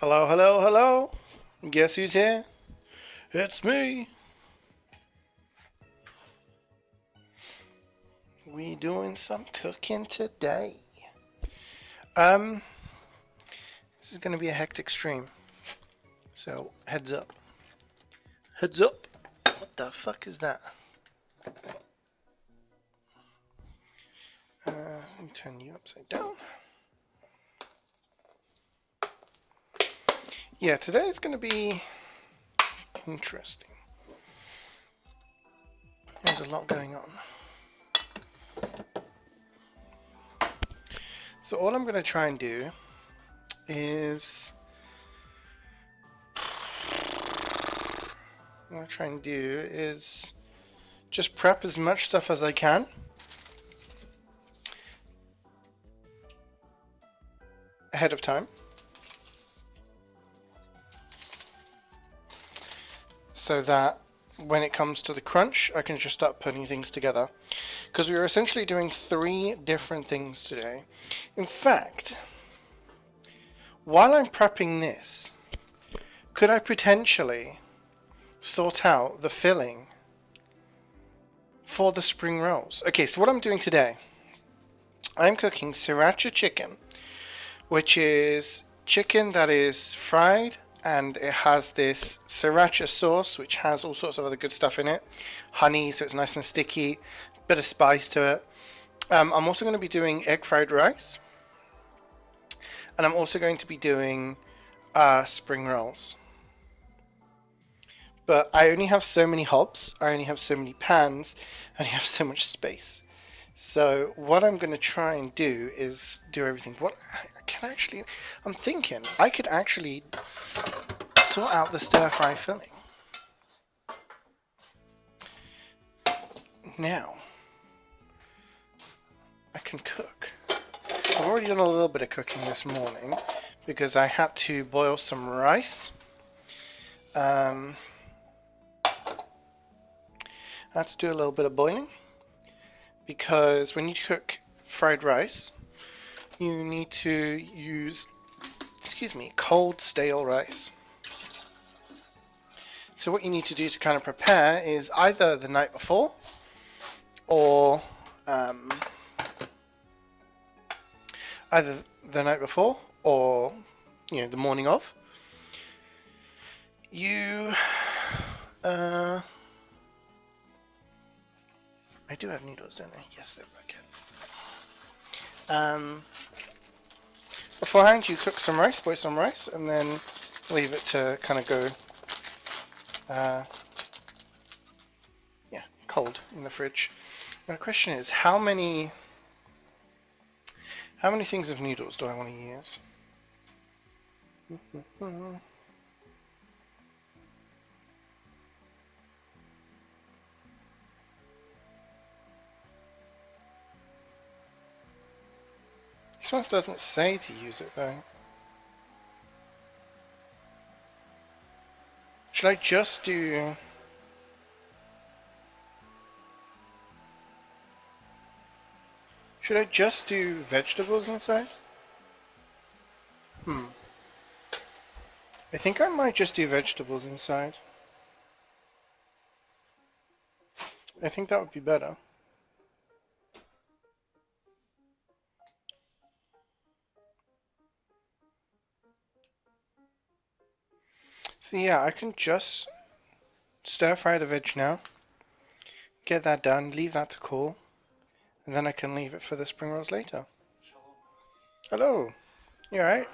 Hello, hello, hello. Guess who's here? It's me. We doing some cooking today. Um, this is gonna be a hectic stream. So heads up. Heads up. What the fuck is that? Let me turn you upside down. Yeah, today is gonna be interesting. There's a lot going on. So all I'm gonna try and do is just prep as much stuff as I can ahead of time, so that when it comes to the crunch, I can just start putting things together. Because we are essentially doing 3 different things today. In fact, while I'm prepping this, could I potentially sort out the filling for the spring rolls? Okay, so what I'm doing today, I'm cooking Sriracha chicken, which is chicken that is fried, and it has this Sriracha sauce, which has all sorts of other good stuff in it. Honey, so it's nice and sticky, bit of spice to it. I'm also going to be doing egg fried rice, and I'm also going to be doing spring rolls. But I only have so many hobs, I only have so many pans, I only have so much space. So what I'm going to try and do is do everything. I'm thinking I could actually sort out the stir fry filling. Now, I can cook. I've already done a little bit of cooking this morning because I had to boil some rice. I had to do a little bit of boiling because when you cook fried rice, you need to use, cold stale rice. So what you need to do to kind of prepare is either the night before or the morning of. I do have noodles, don't I? Yes, they're okay. Beforehand, you cook some rice, boil some rice, and then leave it to kind of go, cold in the fridge. Now the question is, how many things of noodles do I want to use? This one doesn't say to use it though. Should I just do... Should I just do vegetables inside? I think I might just do vegetables inside. I think that would be better. So yeah, I can just stir fry the veg now. Get that done, leave that to cool. And then I can leave it for the spring rolls later. Hello. You alright?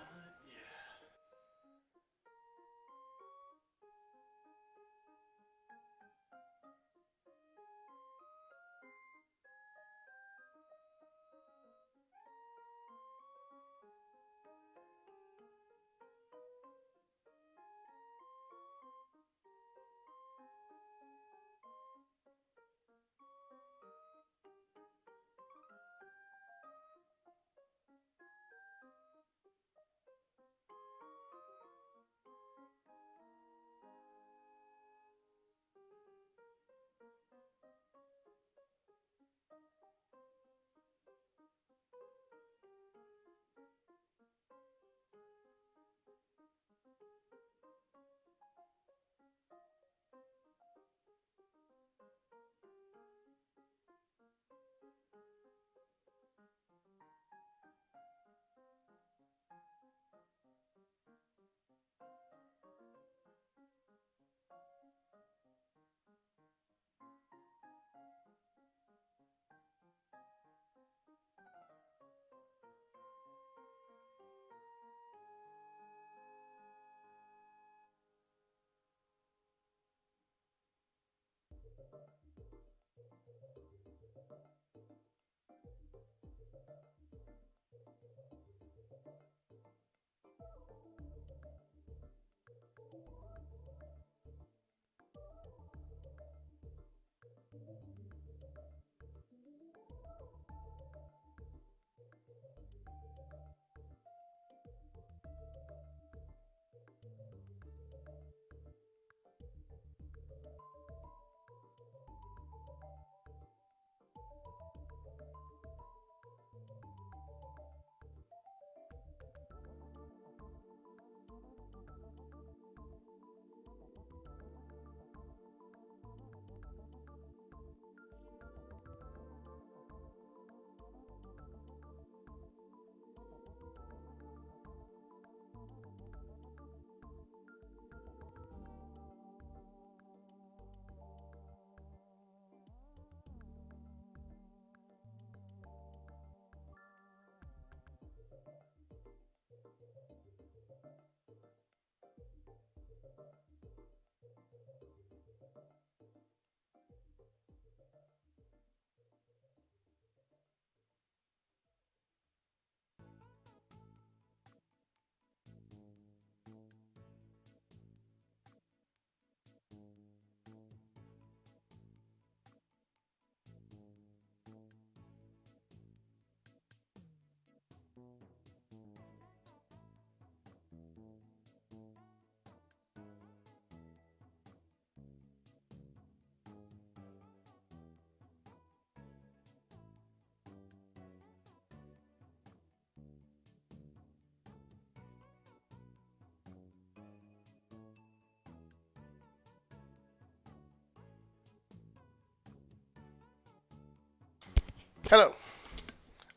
Hello.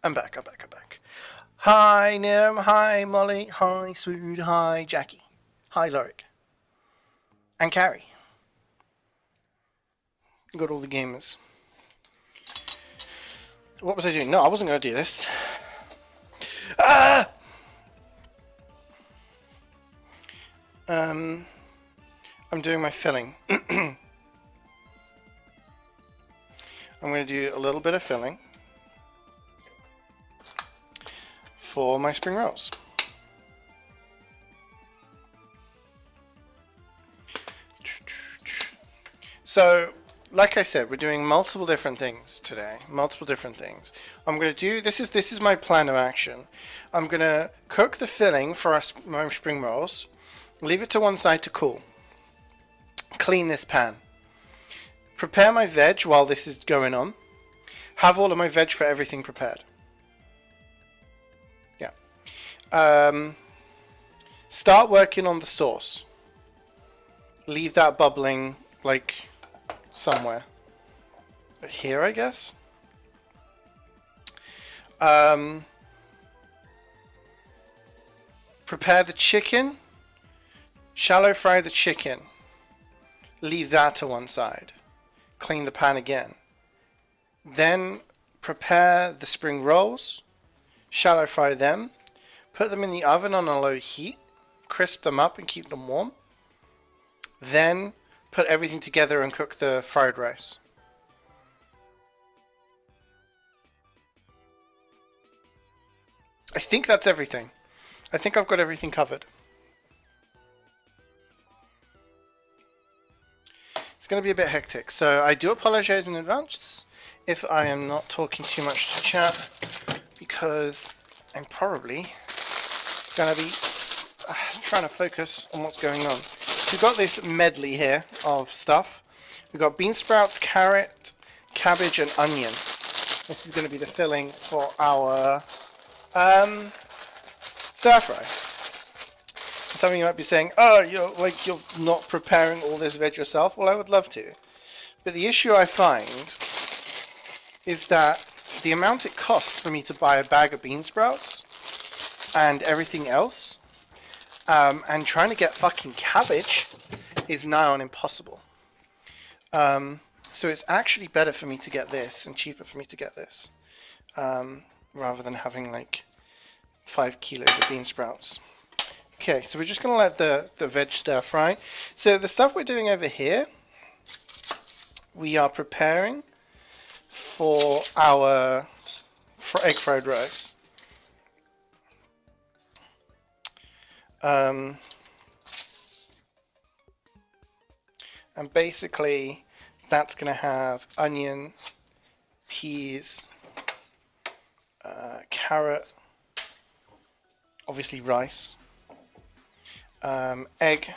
I'm back. Hi, Nim. Hi, Molly. Hi, Swood. Hi, Jackie. Hi, Lorik. And Carrie. Got all the gamers. What was I doing? No, I wasn't going to do this. Ah! I'm doing my filling. I'm going to do a little bit of filling for my spring rolls. So, like I said, we're doing multiple different things today. Multiple different things. I'm going to do, this is my plan of action. I'm going to cook the filling for my spring rolls, leave it to one side to cool. Clean this pan. Prepare my veg while this is going on. Have all of my veg for everything prepared. Yeah. Start working on the sauce. Leave that bubbling like somewhere. Here, I guess. Prepare the chicken. Shallow fry the chicken. Leave that to one side. Clean the pan again. Then prepare the spring rolls. Shallow fry them. Put them in the oven on a low heat. Crisp them up and keep them warm. Then put everything together and cook the fried rice. I think that's everything. I think I've got everything covered. It's going to be a bit hectic, so I do apologize in advance if I am not talking too much to chat, because I'm probably going to be trying to focus on what's going on. We've got this medley here of stuff. We've got bean sprouts, carrot, cabbage, and onion. This is going to be the filling for our stir fry. Some of you might be saying, oh, you're not preparing all this veg yourself. Well, I would love to. But the issue I find is that the amount it costs for me to buy a bag of bean sprouts and everything else, and trying to get fucking cabbage is nigh on impossible. So it's actually better for me to get this and cheaper for me to get this, rather than having like 5 kilos of bean sprouts. Okay, so we're just going to let the veg stir fry. So the stuff we're doing over here, we are preparing for our egg fried rice. And basically that's going to have onion, peas, carrot, obviously rice, egg,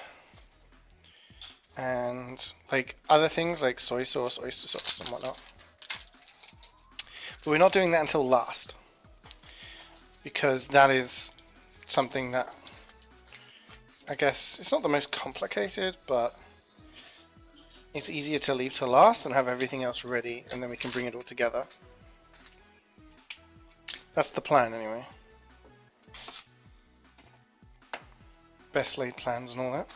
and like other things like soy sauce, oyster sauce and whatnot. But we're not doing that until last, because that is something that I guess it's not the most complicated, but it's easier to leave to last and have everything else ready, and then we can bring it all together. That's the plan anyway. Best laid plans and all that.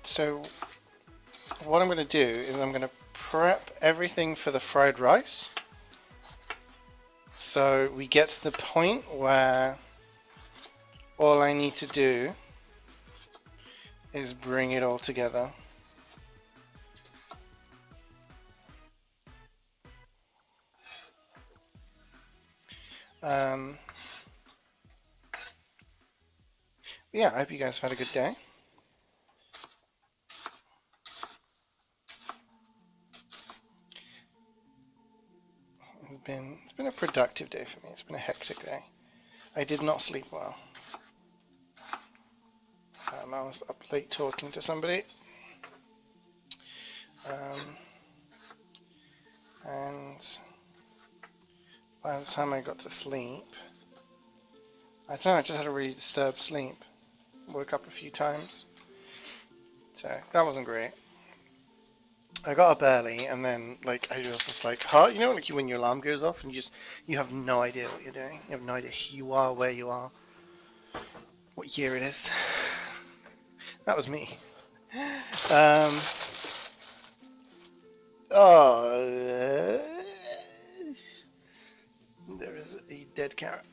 So what I'm going to do is I'm going to prep everything for the fried rice. So we get to the point where all I need to do is bring it all together. Yeah, I hope you guys have had a good day. It's been a productive day for me. It's been a hectic day. I did not sleep well. I was up late talking to somebody. And by the time I got to sleep, I don't know, I just had a really disturbed sleep. Woke up a few times. So that wasn't great. I got up early and then like I was just like, huh? You know, like when your alarm goes off and you have no idea what you're doing. You have no idea who you are, where you are, what year it is. That was me. There is a dead carrot.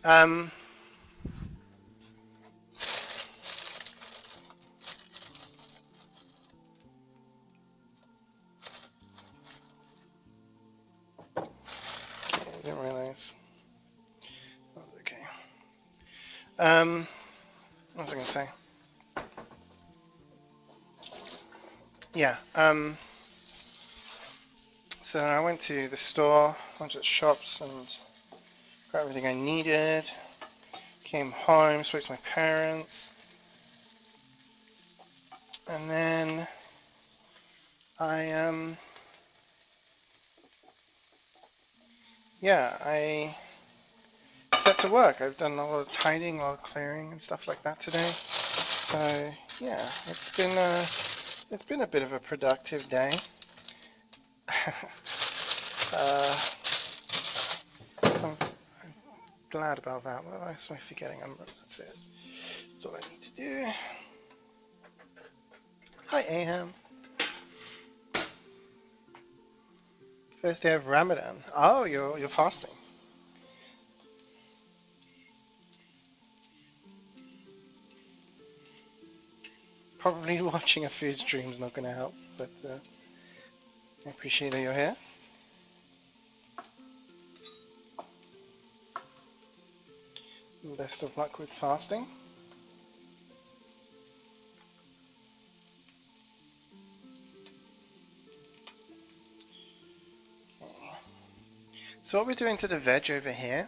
I didn't realize. That was okay. What was I going to say? Yeah, so I went to the store, went to the shops and got everything I needed. Came home, spoke to my parents. And then I set to work. I've done a lot of tidying, a lot of clearing and stuff like that today. So yeah, it's been a bit of a productive day. So I'm glad about that. What else am I forgetting? That's it. That's all I need to do. Hi, Aham. First day of Ramadan. Oh, you're fasting. Probably watching a food stream is not going to help, but I appreciate that you're here. Best of luck with fasting. So what we're doing to the veg over here,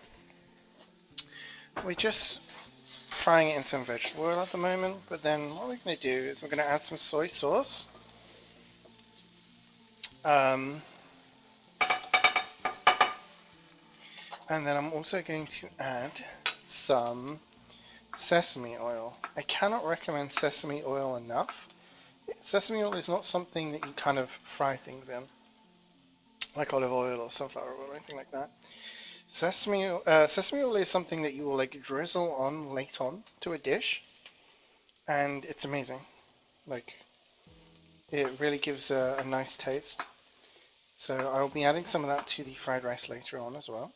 we're just frying it in some vegetable oil at the moment, but then what we're going to do is we're going to add some soy sauce. And then I'm also going to add some sesame oil. I cannot recommend sesame oil enough. Sesame oil is not something that you kind of fry things in, like olive oil or sunflower oil or anything like that. Sesame oil is something that you will like drizzle on late on to a dish, and it's amazing. Like, it really gives a nice taste. So I'll be adding some of that to the fried rice later on as well.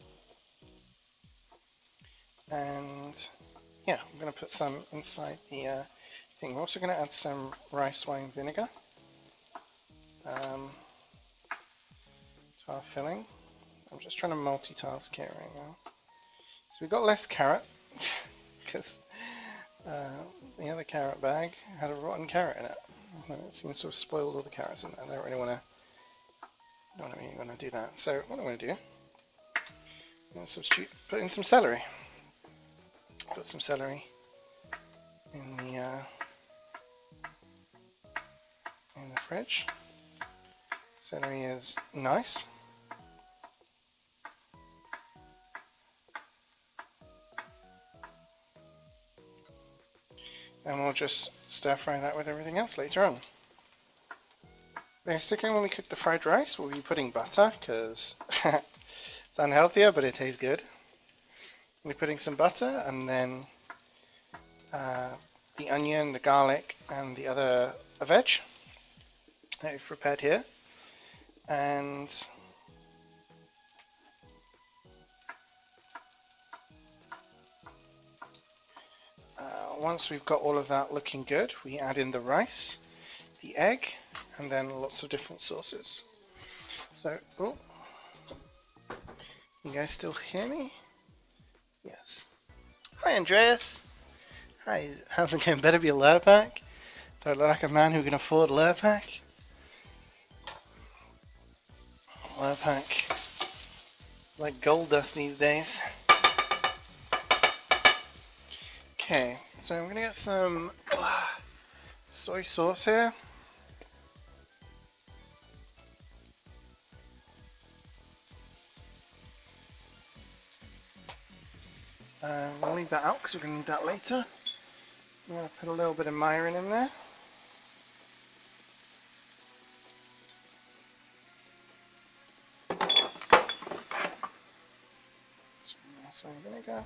And yeah, I'm going to put some inside the thing. We're also going to add some rice wine vinegar to our filling. I'm just trying to multitask here right now. So we've got less carrot because the other carrot bag had a rotten carrot in it. It seems to have spoiled all the carrots in there. I don't really want to do that. So what I'm going to do, I'm going to substitute, put in some celery. Put some celery in the fridge. Celery is nice. And we'll just stir fry that with everything else later on. Basically, when we cook the fried rice, we'll be putting butter because it's unhealthier, but it tastes good. We're putting some butter, and then the onion, the garlic, and the other veg that we've prepared here. And once we've got all of that looking good, we add in the rice, the egg, and then lots of different sauces. So, oh, you guys still hear me? Yes. Hi, Andreas. Hi, how's it going? Better be a Lurpak. Do I look like a man who can afford Lurpak? Lurpak is like gold dust these days. Okay, so I'm gonna get some soy sauce here. We'll leave that out because we're going to need that later. I'm going to put a little bit of mirin in there. Some vinegar.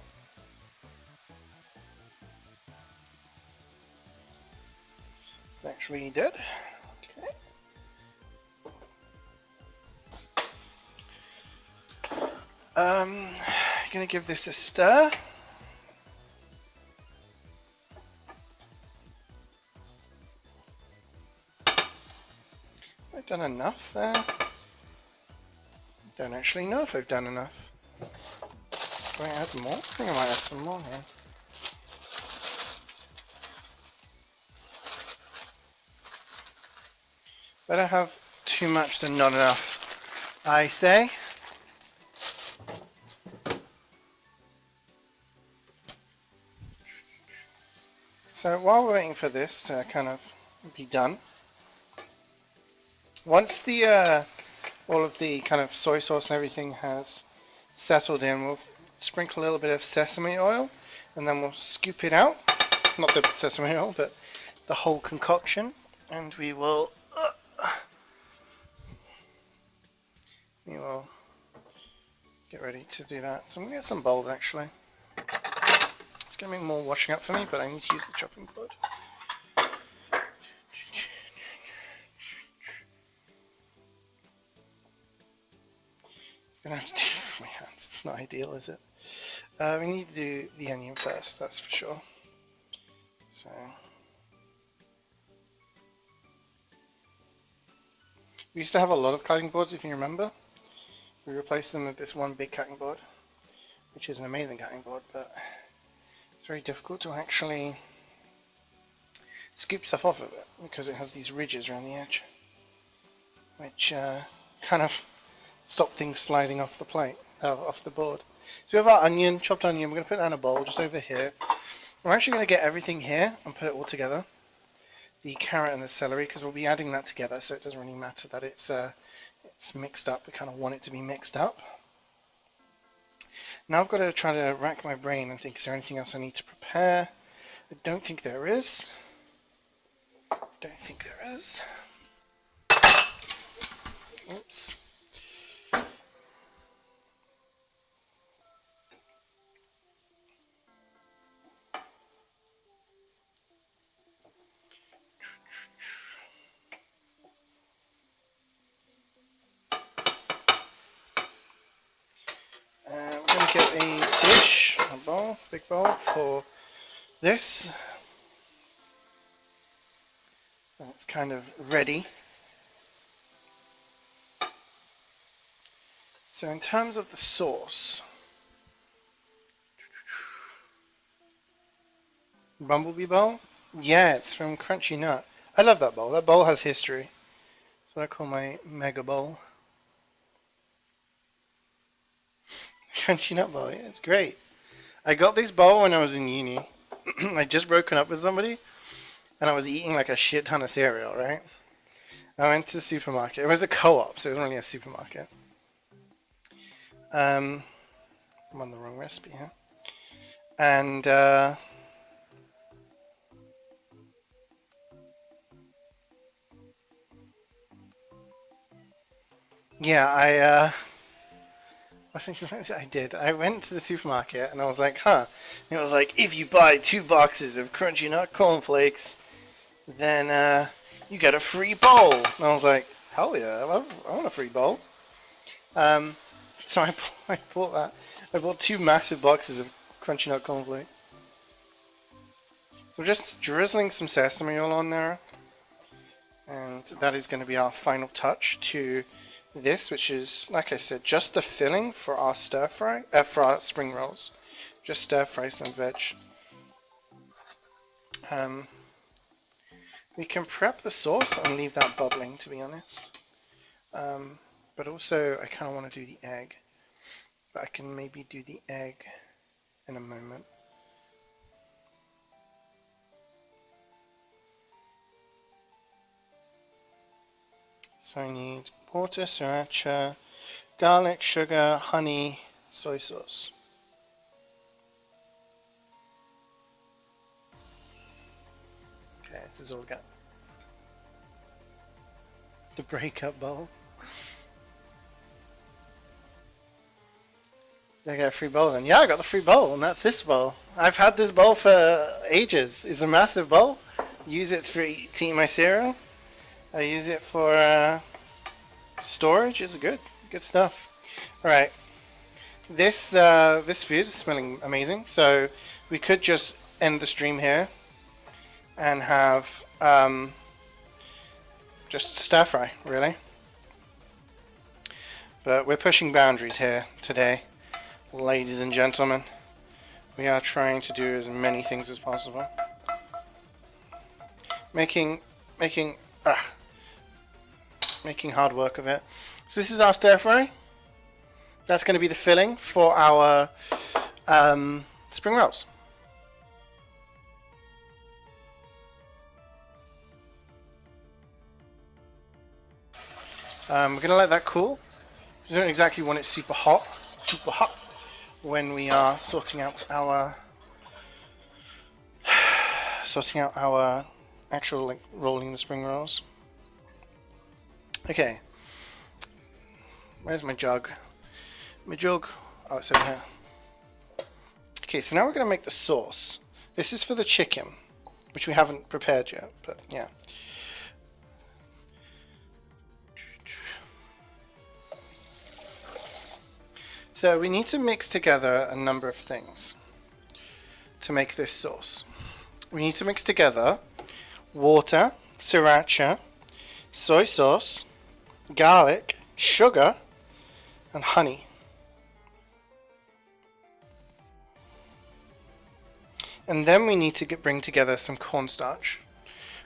It's actually dead. Okay. Going to give this a stir. I've done enough there. Don't actually know if I've done enough. Do I add more? I think I might add some more here. Better have too much than not enough, I say. So while we're waiting for this to kind of be done, once the all of the kind of soy sauce and everything has settled in, we'll sprinkle a little bit of sesame oil, and then we'll scoop it out. Not the sesame oil, but the whole concoction, and we will get ready to do that. So I'm gonna get some bowls actually. It's going to be more washing up for me, but I need to use the chopping board. I'm going to have to do this with my hands. It's not ideal, is it? We need to do the onion first, that's for sure. So we used to have a lot of cutting boards, if you remember. We replaced them with this one big cutting board, which is an amazing cutting board, but it's very difficult to actually scoop stuff off of it because it has these ridges around the edge, which kind of stop things sliding off the plate, off the board. So we have our onion, chopped onion. We're going to put that in a bowl just over here. We're actually going to get everything here and put it all together, the carrot and the celery, because we'll be adding that together, so it doesn't really matter that it's mixed up. We kind of want it to be mixed up. Now I've got to try to rack my brain and think, is there anything else I need to prepare? I don't think there is. Oops. Get a dish, a bowl, big bowl for this. That's kind of ready. So in terms of the sauce, Bumblebee bowl? Yeah, it's from Crunchy Nut. I love that bowl. That bowl has history. That's what I call my mega bowl. Crunchy Nut bowl, yeah, it's great. I got this bowl when I was in uni. I'd just broken up with somebody, and I was eating like a shit ton of cereal, right? I went to the supermarket. It was a co-op, so it wasn't really a supermarket. I'm on the wrong recipe here. And yeah, I think I did. I went to the supermarket and I was like, huh. And it was like, if you buy 2 boxes of Crunchy Nut cornflakes, then you get a free bowl. And I was like, hell yeah, I want a free bowl. So I bought that. I bought 2 massive boxes of Crunchy Nut cornflakes. So I'm just drizzling some sesame oil on there. And that is going to be our final touch to this, which is, like I said, just the filling for our stir fry, for our spring rolls. Just stir fry some veg. We can prep the sauce and leave that bubbling, to be honest. But also, I kind of want to do the egg. But I can maybe do the egg in a moment. So I need water, sriracha, garlic, sugar, honey, soy sauce. Okay, this is all we got. The breakup bowl. I got a free bowl then. Yeah, I got the free bowl, and that's this bowl. I've had this bowl for ages. It's a massive bowl. Use it for eating my cereal. I use it for storage. It's good stuff. All right, this food is smelling amazing. So we could just end the stream here and have just stir fry, really. But we're pushing boundaries here today, ladies and gentlemen. We are trying to do as many things as possible. Making hard work of it. So this is our stir fry. That's going to be the filling for our spring rolls. We're going to let that cool. We don't exactly want it super hot when we are sorting out our actual like rolling the spring rolls. Okay, where's my jug? My jug. Oh, it's over here. Okay, so now we're going to make the sauce. This is for the chicken, which we haven't prepared yet, but yeah. So we need to mix together a number of things to make this sauce. We need to mix together water, sriracha, soy sauce, garlic, sugar, and honey. And then we need to bring together some cornstarch,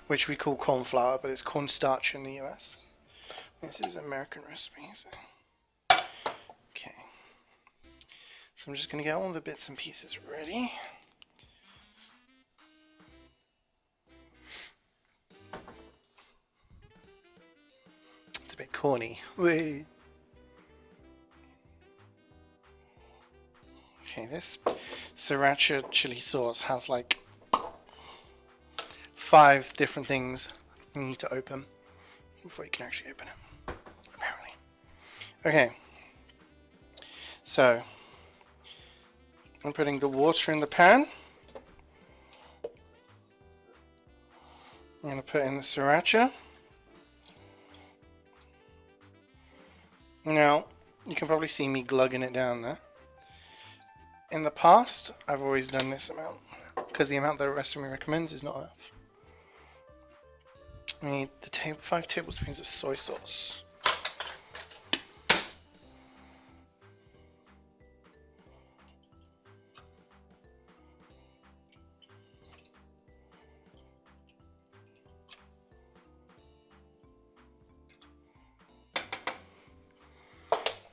which we call corn flour, but it's cornstarch in the US. This is an American recipe. So. Okay. So I'm just going to get all the bits and pieces ready. It's a bit corny. Wait. Okay, this Sriracha chili sauce has like 5 different things you need to open before you can actually open it, apparently. Okay, so I'm putting the water in the pan. I'm going to put in the Sriracha. Now, you can probably see me glugging it down there. In the past, I've always done this amount, because the amount that the recipe recommends is not enough. We need the 5 tablespoons of soy sauce.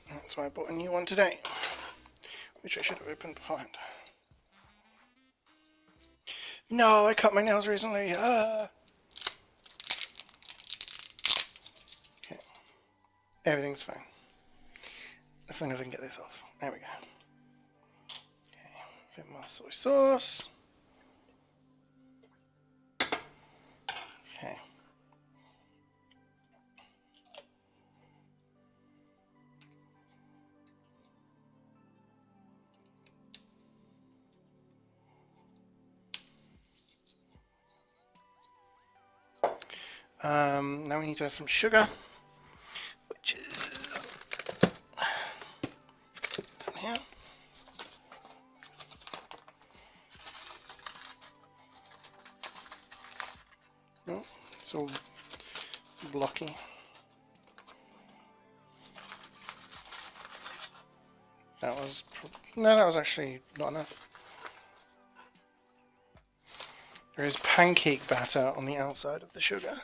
That's why I bought a new one today, which I should have opened beforehand. No, I cut my nails recently. Okay. Everything's fine. As long as I can get this off. There we go. Okay. A bit more soy sauce. Okay. Now we need to add some sugar, which is down here. Oh, it's all blocky. That was that was actually not enough. There is pancake batter on the outside of the sugar.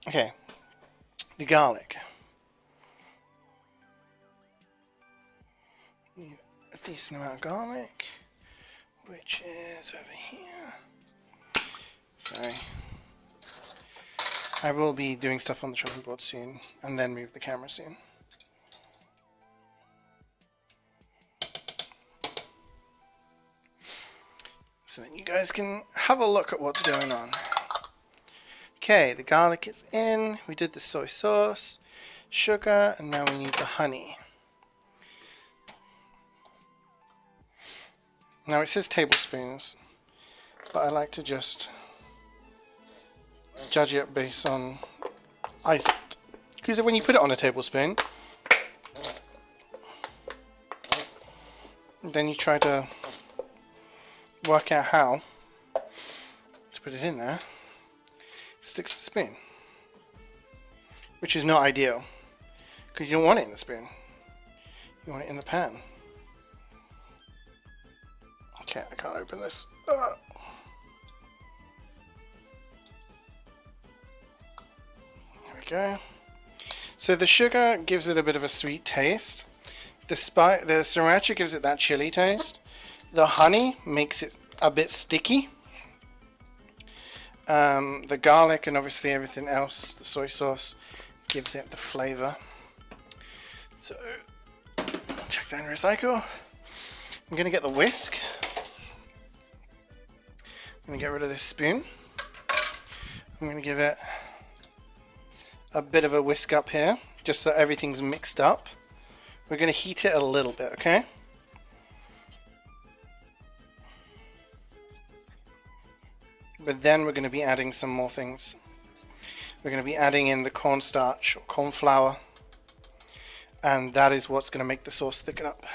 Okay, the garlic. A decent amount of garlic, which is over here. Sorry. I will be doing stuff on the chopping board soon, and then move the camera soon. So then you guys can have a look at what's going on. Okay, the garlic is in. We did the soy sauce, sugar, and now we need the honey. Now it says tablespoons, but I like to just judge it based on ice. Because when you put it on a tablespoon, then you try to work out how to put it in there. It sticks to the spoon, which is not ideal because you don't want it in the spoon, you want it in the pan. Okay, I can't open this. There we go. So the sugar gives it a bit of a sweet taste, the sriracha gives it that chili taste, the honey makes it a bit sticky. The garlic and obviously everything else, the soy sauce, gives it the flavor. So, check that and recycle. I'm going to get the whisk. I'm going to get rid of this spoon. I'm going to give it a bit of a whisk up here, just so everything's mixed up. We're going to heat it a little bit, okay? But then we're going to be adding some more things. We're going to be adding in the cornstarch or corn flour, and that is what's going to make the sauce thicken up.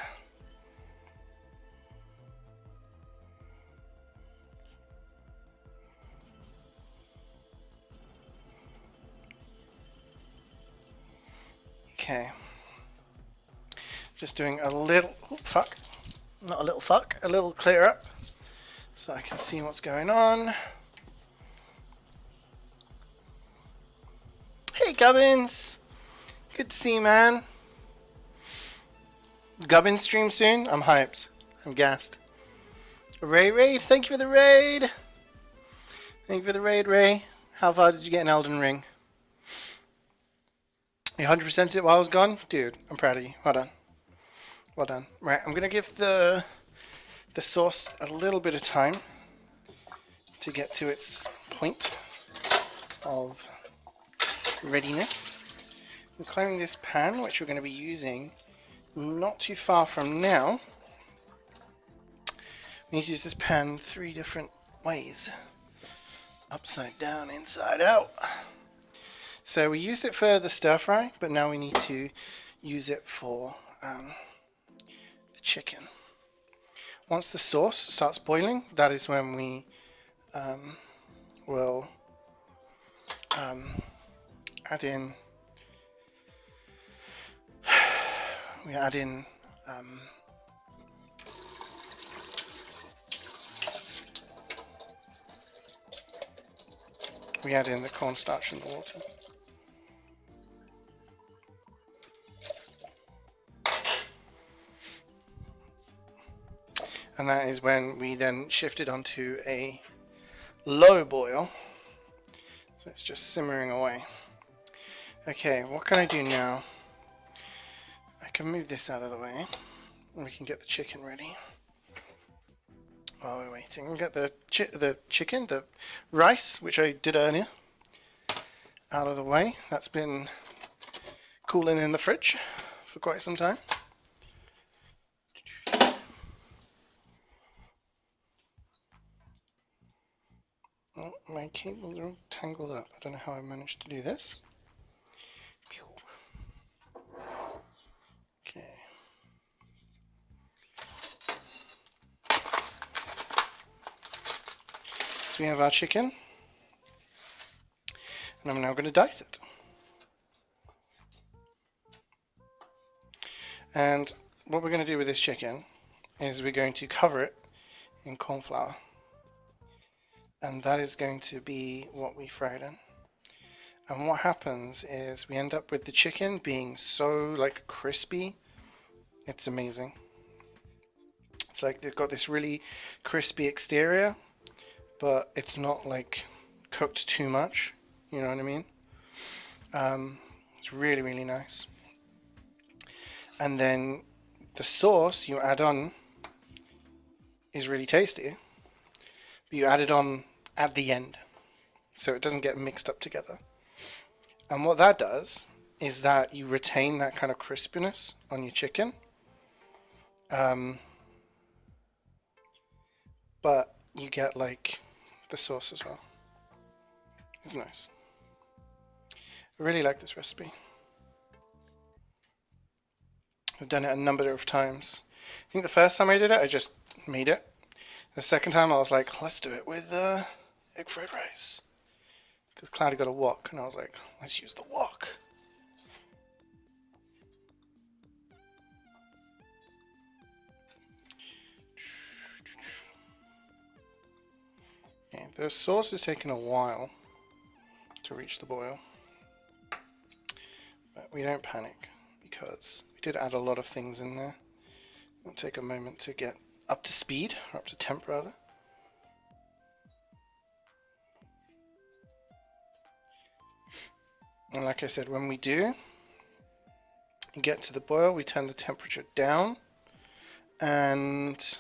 Okay. Just doing a little, not a little a little clear up so I can see what's going on. Hey Gubbins! Good to see you, man. Gubbins stream soon? I'm hyped. I'm gassed. Raid, thank you for the raid! Thank you for the raid, Ray. How far did you get in Elden Ring? You 100%'d it while I was gone? Dude, I'm proud of you. Well done. Well done. Right, I'm going to give the sauce a little bit of time to get to its point of readiness. I'm clearing this pan, which we're going to be using not too far from now. We need to use this pan 3 different ways. Upside down, inside out. So we used it for the stir fry, but now we need to use it for the chicken. Once the sauce starts boiling, that is when we we'll add in. We add in the cornstarch in the water. And that is when we then shift it onto a low boil. So it's just simmering away. Okay, what can I do now? I can move this out of the way and we can get the chicken ready. While we're waiting, we get the chicken, the rice, which I did earlier, out of the way. That's been cooling in the fridge for quite some time. Oh, my cables are all tangled up. I don't know how I managed to do this. Okay. So we have our chicken, and I'm now going to dice it. And what we're going to do with this chicken is we're going to cover it in corn flour. And that is going to be what we fry it in. And what happens is we end up with the chicken being so like crispy. It's amazing. It's like they've got this really crispy exterior, but it's not like cooked too much. You know what I mean? It's really, really nice. And then the sauce you add on is really tasty. But you add it on at the end, so it doesn't get mixed up together. And what that does is that you retain that kind of crispiness on your chicken, but you get like the sauce as well. It's nice. I really like this recipe. I've done it a number of times. I think the first time I did it, I just made it. The second time I was like, let's do it with egg fried rice. Because Cloudy got a wok, and I was like, let's use the wok. Okay, the sauce is taking a while to reach the boil. But we don't panic, because we did add a lot of things in there. It'll take a moment to get up to speed, or up to temp rather. And like I said, when we do get to the boil, we turn the temperature down, and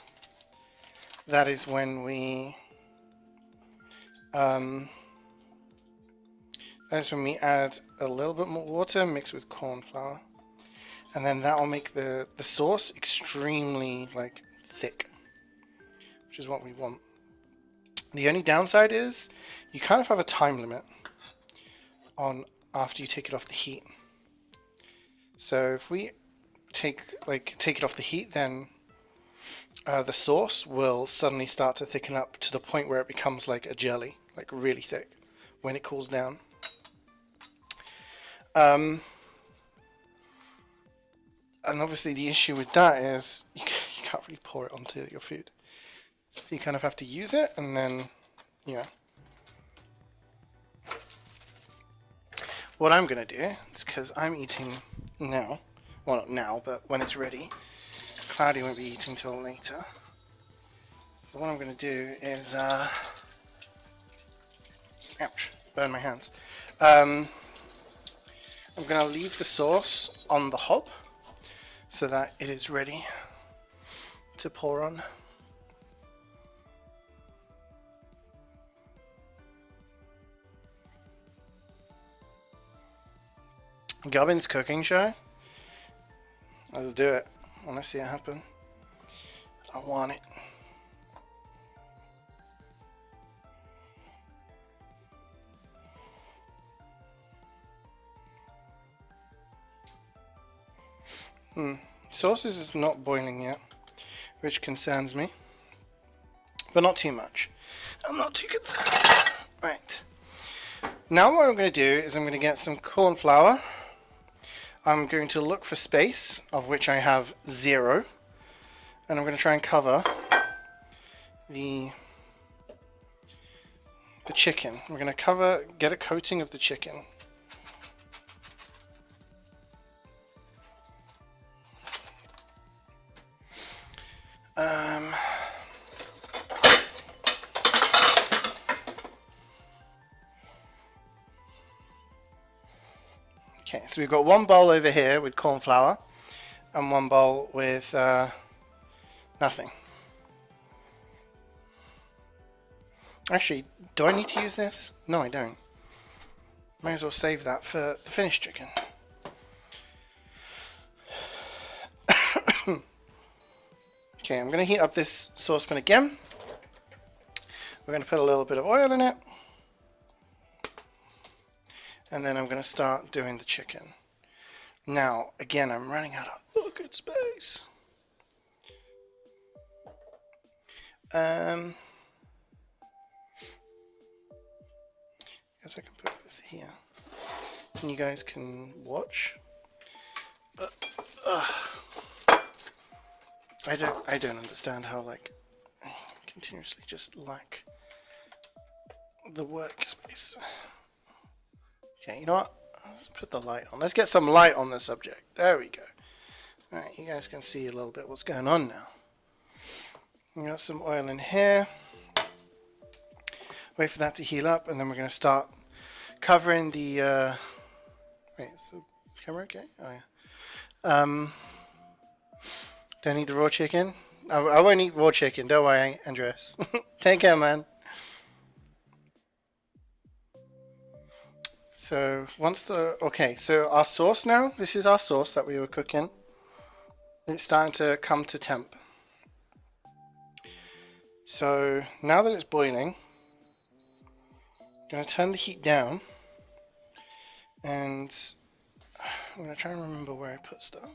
that is when we add a little bit more water mixed with corn flour, and then that will make the sauce extremely like thick, which is what we want. The only downside is you kind of have a time limit on after you take it off the heat. So if we take it off the heat, then the sauce will suddenly start to thicken up to the point where it becomes like a jelly, like really thick when it cools down. And obviously the issue with that is you can't really pour it onto your food. So you kind of have to use it, and then, you know. What I'm going to do is, because I'm eating now, well not now, but when it's ready, Cloudy won't be eating till later. So what I'm going to do is, ouch, burn my hands. I'm going to leave the sauce on the hob so that it is ready to pour on. Gubbin's cooking show? Let's do it. I want to see it happen. I want it. Sauce is not boiling yet, which concerns me. but not too much. I'm not too concerned. Right. Now what I'm going to do is I'm going to get some corn flour. I'm going to look for space, of which I have 0. And I'm going to try and cover the chicken. We're going to get a coating of the chicken. Okay, so we've got one bowl over here with corn flour and one bowl with nothing. Actually, do I need to use this? No, I don't. Might as well save that for the finished chicken. Okay, I'm going to heat up this saucepan again. We're going to put a little bit of oil in it. And then I'm going to start doing the chicken. Now, again, I'm running out of fucking space. I guess I can put this here. And you guys can watch. But, I don't understand how, like, I continuously just lack the workspace. Okay, you know what? Let's put the light on. Let's get some light on the subject. There we go. Alright, you guys can see a little bit what's going on now. We got some oil in here. Wait for that to heal up, and then we're going to start covering the... Wait, is the camera okay? Oh, yeah. Don't need the raw chicken? I won't eat raw chicken, don't worry, Andres. Take care, man. So, okay, so our sauce now, this is our sauce that we were cooking. It's starting to come to temp. So, now that it's boiling, I'm going to turn the heat down. And I'm going to try and remember where I put stuff.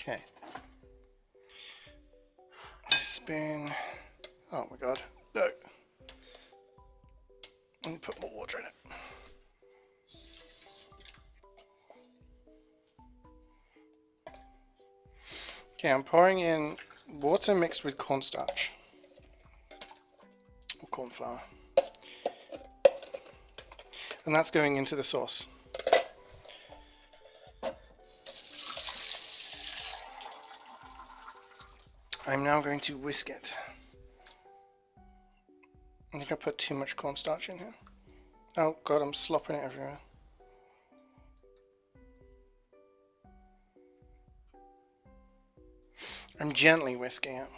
Okay. A spoon. Oh my god. No. Let me put more water in it. Okay, I'm pouring in water mixed with cornstarch. Or corn flour. And that's going into the sauce. I'm now going to whisk it. I think I put too much cornstarch in here. Oh god, I'm slopping it everywhere. I'm gently whisking it.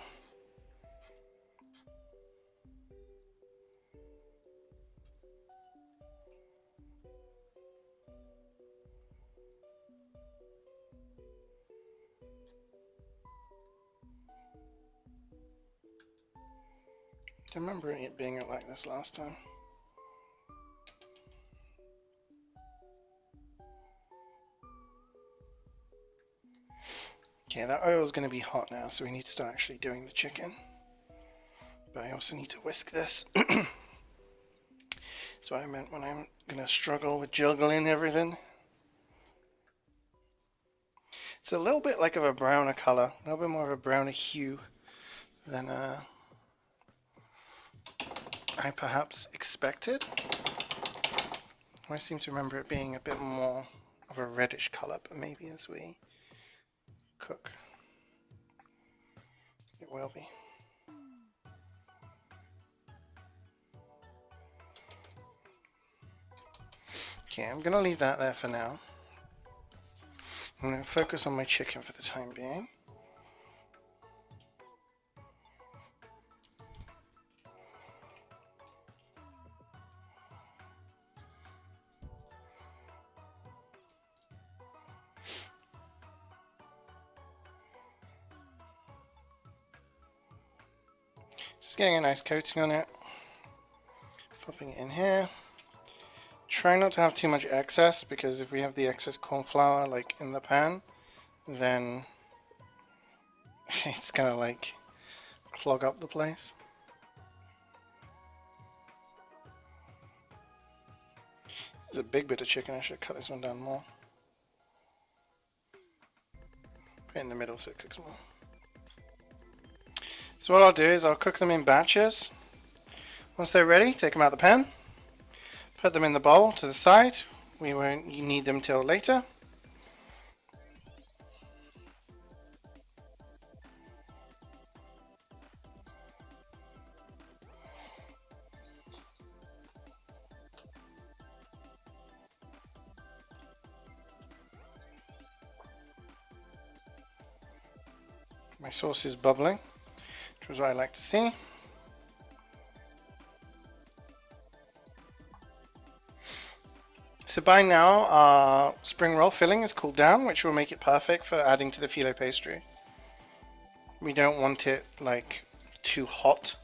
I remember it being like this last time. Okay, that oil is going to be hot now, so we need to start actually doing the chicken. But I also need to whisk this. That's what I meant when I'm going to struggle with juggling everything. It's a little bit like of a browner color, a little bit more of a browner hue than I perhaps expected. I seem to remember it being a bit more of a reddish color, but maybe as we cook, it will be. Okay, I'm going to leave that there for now. I'm going to focus on my chicken for the time being. Just getting a nice coating on it. Popping it in here. Try not to have too much excess, because if we have the excess corn flour like in the pan, then it's gonna like clog up the place. There's a big bit of chicken. I should cut this one down more. Put it in the middle so it cooks more. So what I'll do is I'll cook them in batches. Once they're ready, take them out of the pan. Put them in the bowl to the side. We won't need them till later. My sauce is bubbling, which is what I like to see. So by now our spring roll filling is cooled down, which will make it perfect for adding to the phyllo pastry. We don't want it like too hot,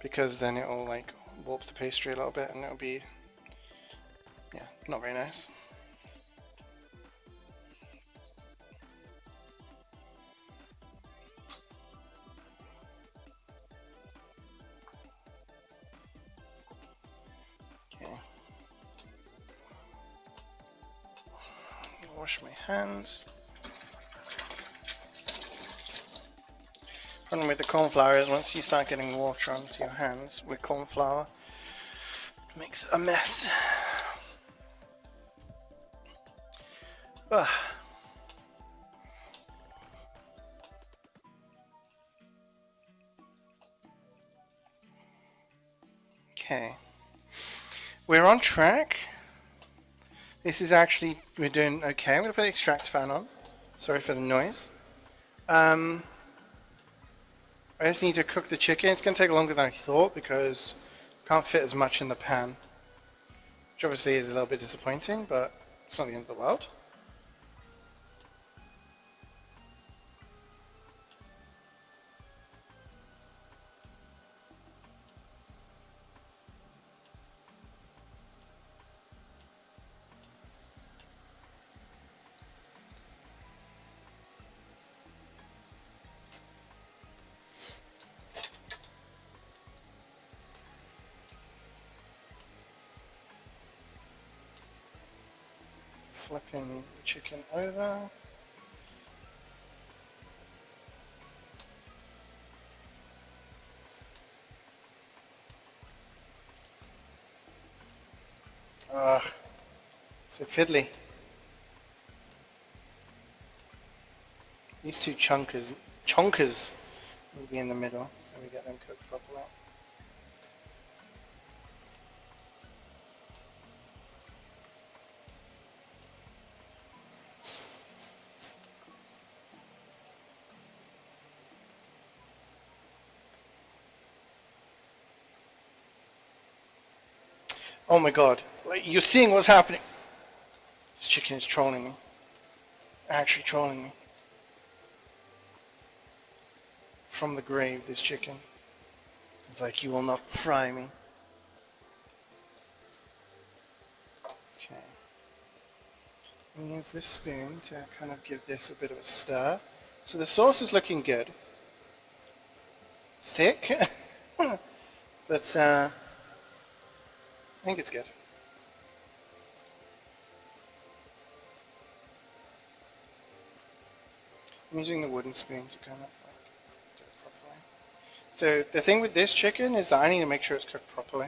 because then it will like warp the pastry a little bit and it'll be, yeah, not very nice. Wash my hands. Problem with the corn flour is once you start getting water onto your hands with corn flour, it makes a mess. Ugh. Okay, we're on track. This is actually, we're doing okay. I'm going to put the extract fan on. Sorry for the noise. I just need to cook the chicken. It's going to take longer than I thought because I can't fit as much in the pan. Which obviously is a little bit disappointing, but it's not the end of the world. Flipping the chicken over. Ugh, so fiddly. These two chonkers will be in the middle, so we get them cooked properly. Oh my god, you're seeing what's happening. This chicken is trolling me. It's actually trolling me. From the grave, this chicken. It's like, you will not fry me. Okay. I'm use this spoon to kind of give this a bit of a stir. So the sauce is looking good. Thick. But I think it's good. I'm using the wooden spoon to kind of do it properly. So the thing with this chicken is that I need to make sure it's cooked properly.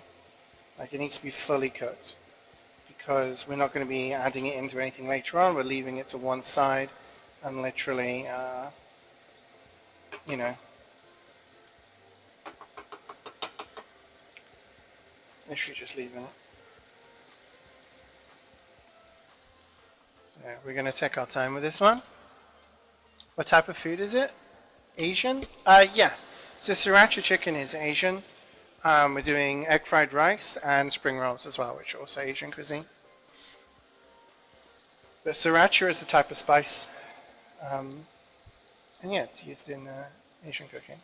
Like, it needs to be fully cooked, because we're not going to be adding it into anything later on. We're leaving it to one side and literally, you know, literally just leaving it. So we're going to take our time with this one. What type of food is it? Asian? Yeah. So Sriracha chicken is Asian. We're doing egg fried rice and spring rolls as well, which are also Asian cuisine. But Sriracha is the type of spice. And yeah, it's used in Asian cooking.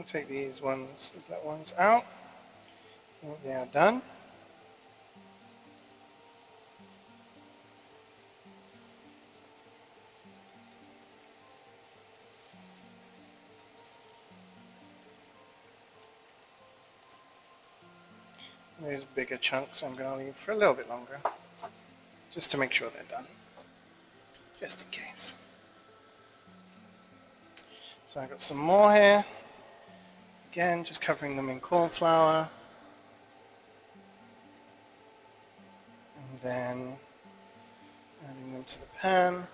We'll take these little ones out. They are done. Those bigger chunks I'm going to leave for a little bit longer, just to make sure they're done, just in case. So I've got some more here. Again, just covering them in corn flour. And then adding them to the pan.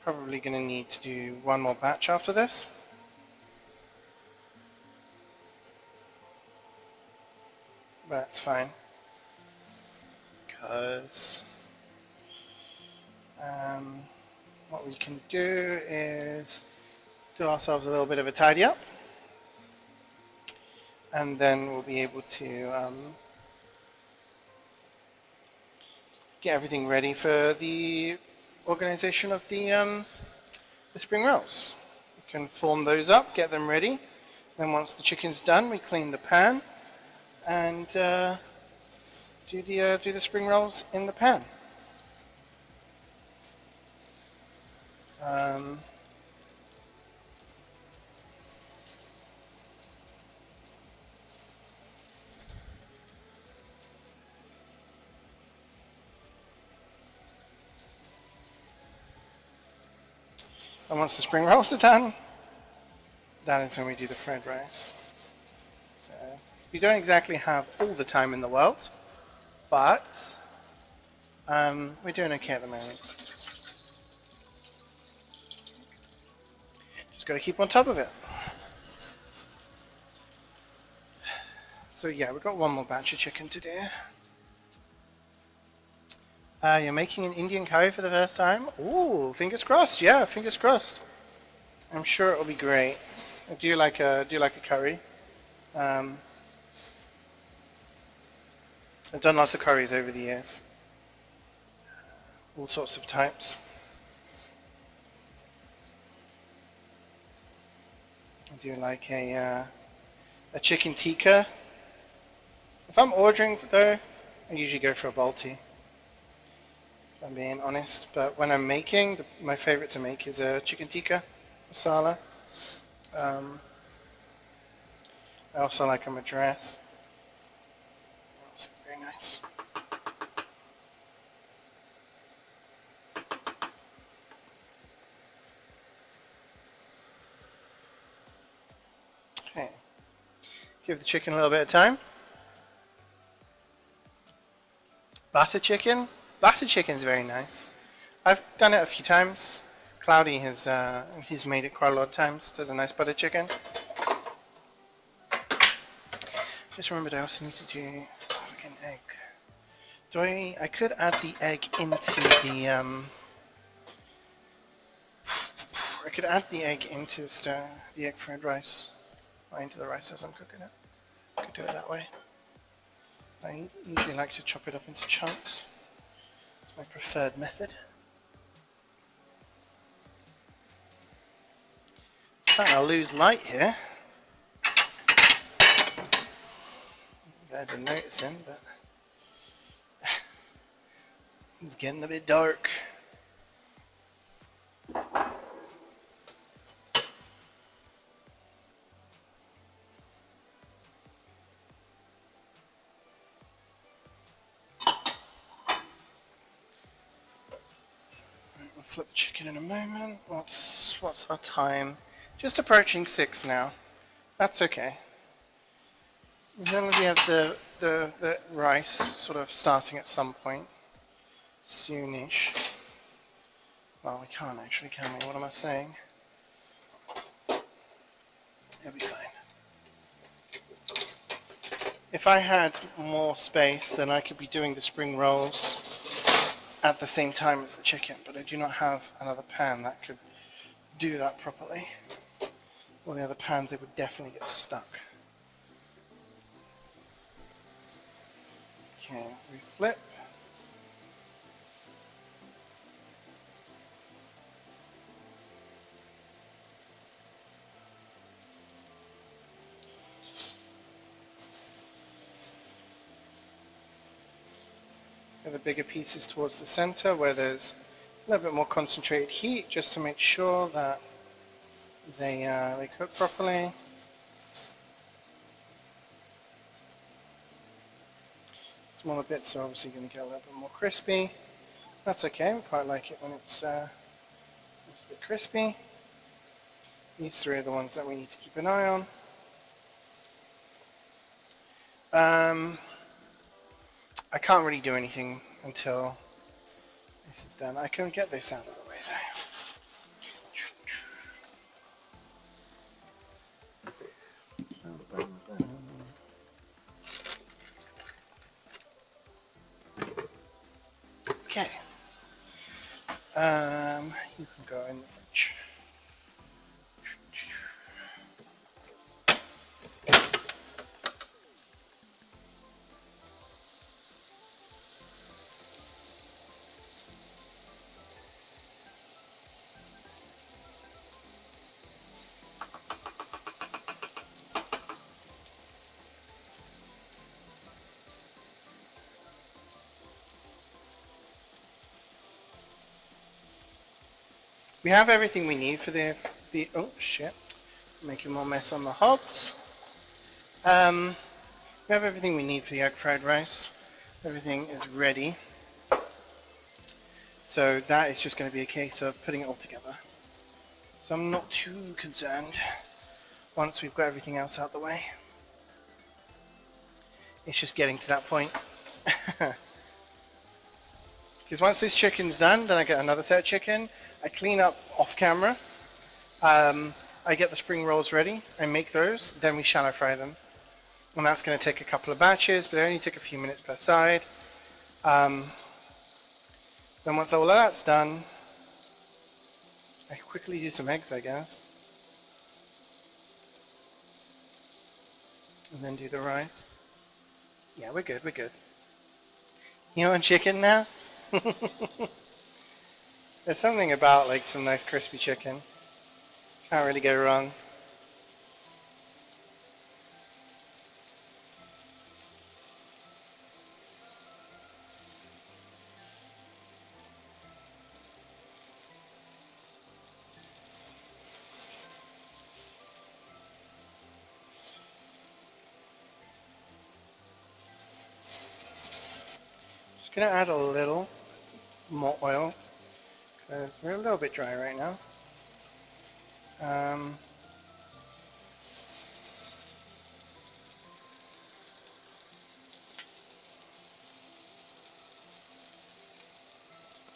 Probably going to need to do one more batch after this. But that's fine. Because what we can do is do ourselves a little bit of a tidy up. And then we'll be able to get everything ready for the organization of the spring rolls. We can form those up, get them ready. Then once the chicken's done, we clean the pan and do the spring rolls in the pan. And once the spring rolls are done, that is when we do the fried rice. So we don't exactly have all the time in the world, but we're doing okay at the moment. Just got to keep on top of it. So yeah, we've got one more batch of chicken to do. You're making an Indian curry for the first time? Ooh, fingers crossed. Yeah, fingers crossed. I'm sure it'll be great. I do like a curry. I've done lots of curries over the years. All sorts of types. I do like a chicken tikka. If I'm ordering though, I usually go for a balti. If I'm being honest, but when I'm making, my favorite to make is a chicken tikka masala. I also like a madras. Also very nice. Okay, give the chicken a little bit of time. Butter chicken. Butter chicken is very nice. I've done it a few times. Cloudy has he's made it quite a lot of times. Does a nice butter chicken. Just remembered I also need to do like an egg. I could add the egg into the I could add the egg into the egg fried rice, or into the rice as I'm cooking it. I could do it that way. I usually like to chop it up into chunks. It's my preferred method. Starting to lose light here. You guys are noticing, but it's getting a bit dark. We'll flip the chicken in a moment. What's our time? Just approaching 6 now. That's okay. As long as we have the rice sort of starting at some point soonish. Well, we can't actually, can we? What am I saying? It'll be fine. If I had more space, then I could be doing the spring rolls at the same time as the chicken, but I do not have another pan that could do that properly. All the other pans, they would definitely get stuck. Okay, we flip. Get the bigger pieces towards the center where there's a little bit more concentrated heat, just to make sure that they cook properly. Smaller bits are obviously going to get a little bit more crispy. That's okay, we quite like it when it's a bit crispy. These three are the ones that we need to keep an eye on. I can't really do anything until this is done. I can get this out of the way though. Okay. You can go in the fridge. We have everything we need for the oh shit, making more mess on the hobs. We have everything we need for the egg fried rice. Everything is ready. So that is just going to be a case of putting it all together. So I'm not too concerned once we've got everything else out the way. It's just getting to that point. Because once this chicken's done, then I get another set of chicken. I clean up off camera. I get the spring rolls ready. I make those. Then we shallow fry them. And that's going to take a couple of batches, but they only take a few minutes per side. Then once all of that's done, I quickly do some eggs, I guess. And then do the rice. Yeah, we're good, we're good. You want chicken now? There's something about like some nice crispy chicken. Can't really go wrong. Just gonna add a little more oil because we're a little bit dry right now.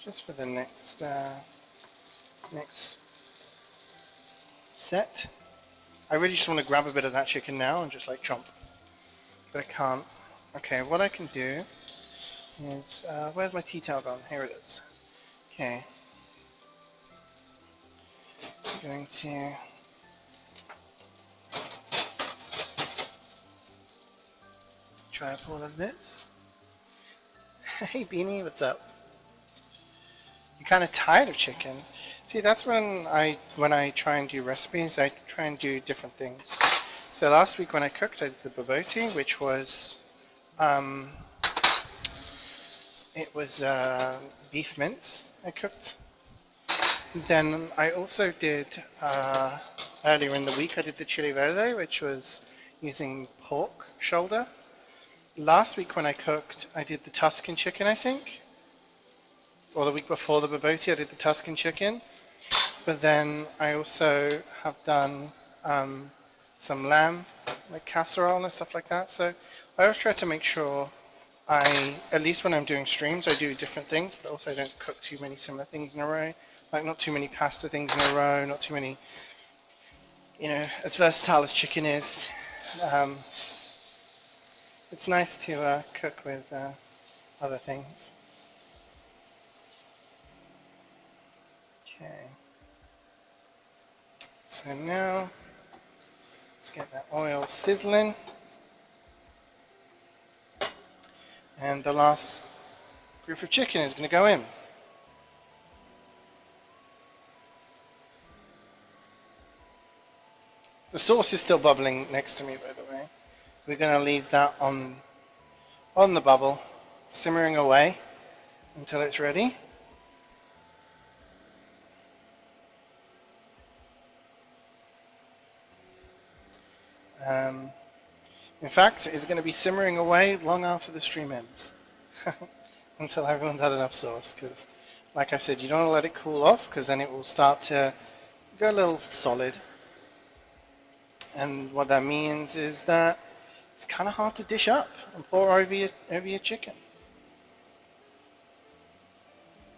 Just for the next set. I really just want to grab a bit of that chicken now and just like chomp, but I can't. Okay, what I can do is, where's my tea towel gone? Here it is. Okay. I'm going to try up all of this. Hey Beanie, what's up? You're kind of tired of chicken. See, that's when I try and do recipes, I try and do different things. So last week when I cooked, I did the bobotie, which was it was beef mince I cooked. Then I also did earlier in the week I did the chili verde, which was using pork shoulder. Last week when I cooked, I did the Tuscan chicken, I think. Or the week before the bobotie, I did the Tuscan chicken. But then I also have done some lamb, like casserole and stuff like that. So I always try to make sure at least when I'm doing streams, I do different things, but also I don't cook too many similar things in a row. Like not too many pasta things in a row, not too many, you know, as versatile as chicken is. It's nice to cook with other things. Okay. So now, let's get that oil sizzling. And the last group of chicken is going to go in. The sauce is still bubbling next to me, by the way. We're going to leave that on the bubble, simmering away until it's ready. In fact, it's going to be simmering away long after the stream ends. Until everyone's had enough sauce, because like I said, you don't want to let it cool off, because then it will start to go a little solid. And what that means is that it's kind of hard to dish up and pour over your chicken.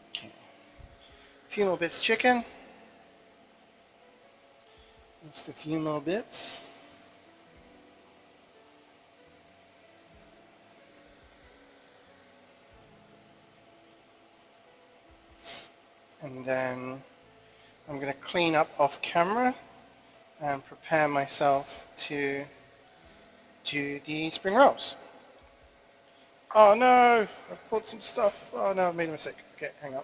Okay. A few more bits of chicken. Just a few more bits. And then I'm going to clean up off camera and prepare myself to do the spring rolls. Oh no, I've put some stuff. Oh no, I've made a mistake. Okay, hang on.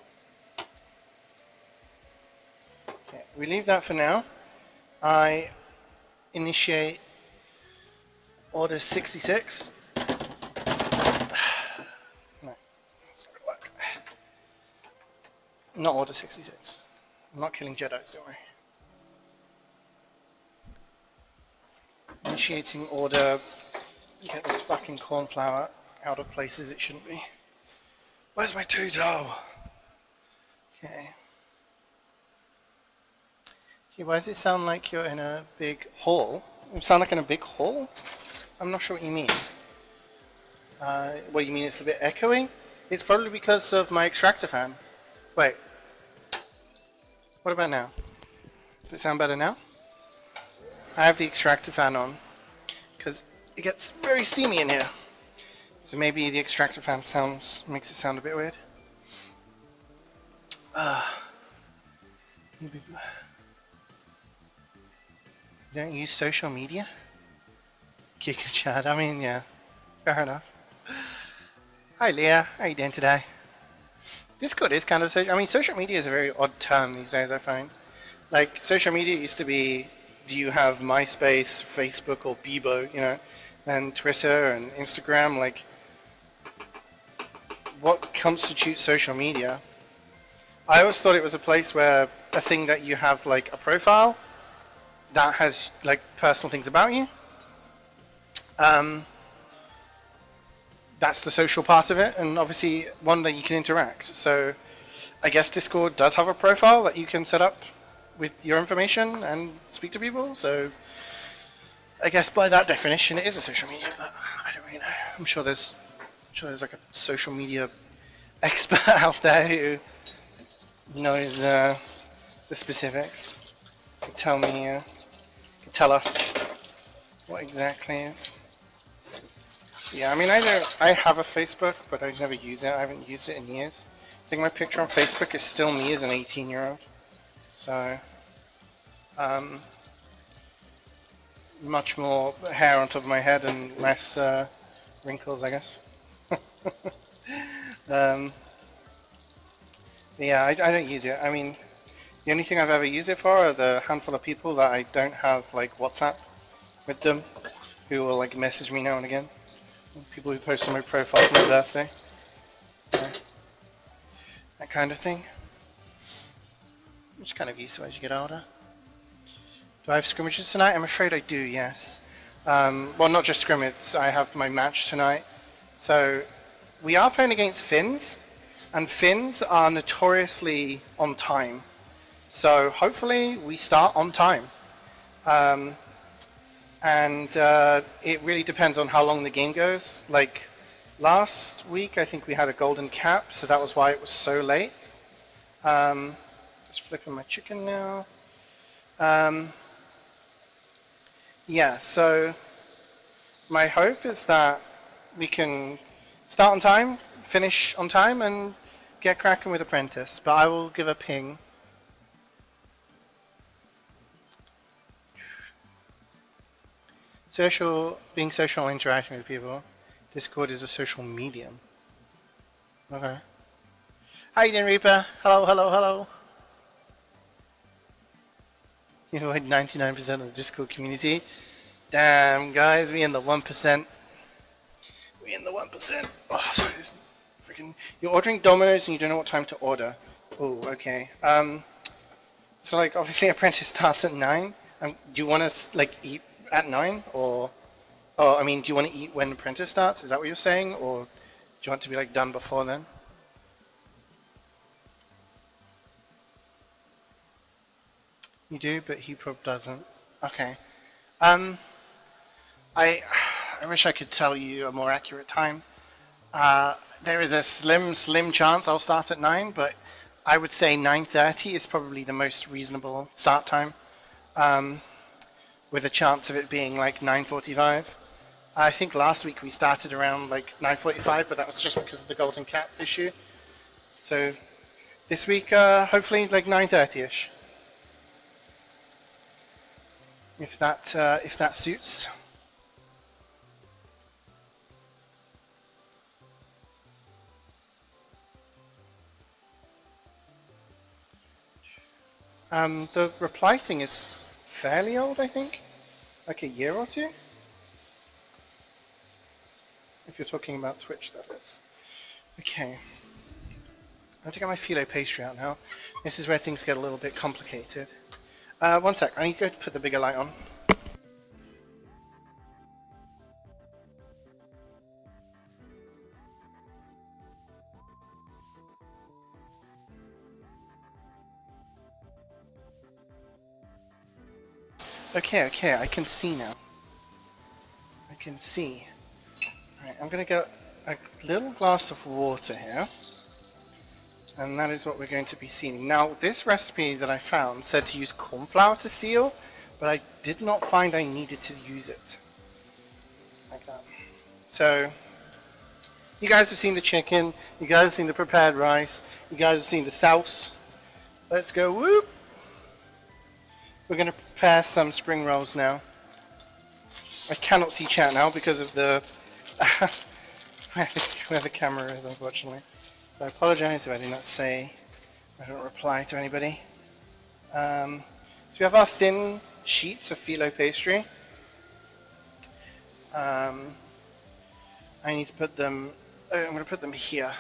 Okay, we leave that for now. I initiate order 66. Not order 66. I'm not killing Jedis, don't worry. Initiating order. Get this fucking cornflour out of places it shouldn't be. Where's my tuto? Okay. Gee, why does it sound like you're in a big hall? You sound like in a big hall? I'm not sure what you mean. What you mean it's a bit echoey? It's probably because of my extractor fan. Wait. What about now? Does it sound better now? I have the extractor fan on because it gets very steamy in here. So maybe the extractor fan makes it sound a bit weird. You don't use social media? Kick a chat. I mean, yeah, fair enough. Hi Leah, how you doing today? Discord is kind of social. I mean, social media is a very odd term these days, I find. Like, social media used to be, do you have MySpace, Facebook, or Bebo, you know, and Twitter and Instagram, like, what constitutes social media? I always thought it was a place where a thing that you have, like, a profile that has, like, personal things about you. That's the social part of it, and obviously one that you can interact. So I guess Discord does have a profile that you can set up with your information and speak to people. So I guess by that definition it is a social media, but I don't really know. I'm sure there's like a social media expert out there who knows the specifics. Could tell me, could tell us what exactly is. Yeah, I mean, I have a Facebook, but I never use it. I haven't used it in years. I think my picture on Facebook is still me as an 18-year-old. So, much more hair on top of my head and less wrinkles, I guess. Yeah, I don't use it. I mean, the only thing I've ever used it for are the handful of people that I don't have, like, WhatsApp with them, who will, like, message me now and again. People who post on my profile for my birthday. That kind of thing. Which kind of useful as you get older. Do I have scrimmages tonight? I'm afraid I do, yes. Well, not just scrimmages. I have my match tonight. So, we are playing against Finns. And Finns are notoriously on time. So, hopefully, we start on time. And it really depends on how long the game goes. Like, last week, I think we had a golden cap, so that was why it was so late. Just flipping my chicken now. Yeah, so my hope is that we can start on time, finish on time, and get cracking with Apprentice. But I will give a ping. Being social, interacting with people. Discord is a social medium. Okay. How you doing, Reaper? Hello, hello, hello. You know, like 99% of the Discord community. Damn, guys, we in the 1%. We in the 1%. Oh, sorry, this freaking. You're ordering Domino's and you don't know what time to order. Oh, okay. So like, obviously, Apprentice starts at 9. Do you want to like eat at 9 or? Oh, I mean, do you want to eat when Apprentice starts? Is that what you're saying, or do you want to be like done before then? You do, but he probably doesn't. Okay. Um, I wish I could tell you a more accurate time. There is a slim chance I'll start at 9, but I would say 9:30 is probably the most reasonable start time, with a chance of it being like 9:45. I think last week we started around like 9:45, but that was just because of the golden cat issue. So this week, hopefully like 9:30ish, if that suits. The reply thing is fairly old, I think, like a year or two. If you're talking about Twitch, that is. Okay. I have to get my phyllo pastry out now. This is where things get a little bit complicated. One sec, I need to go to put the bigger light on. Okay, I can see now. I can see. Alright, I'm gonna get a little glass of water here. And that is what we're going to be seeing. Now, this recipe that I found said to use corn flour to seal, but I did not find I needed to use it. Like that. So, you guys have seen the chicken, you guys have seen the prepared rice, you guys have seen the sauce. Let's go, whoop! We're going to prepare some spring rolls now. I cannot see chat now because of the where the camera is, unfortunately. So I apologize if I do not say, I don't reply to anybody. So we have our thin sheets of phyllo pastry. I need to put them, I'm going to put them here.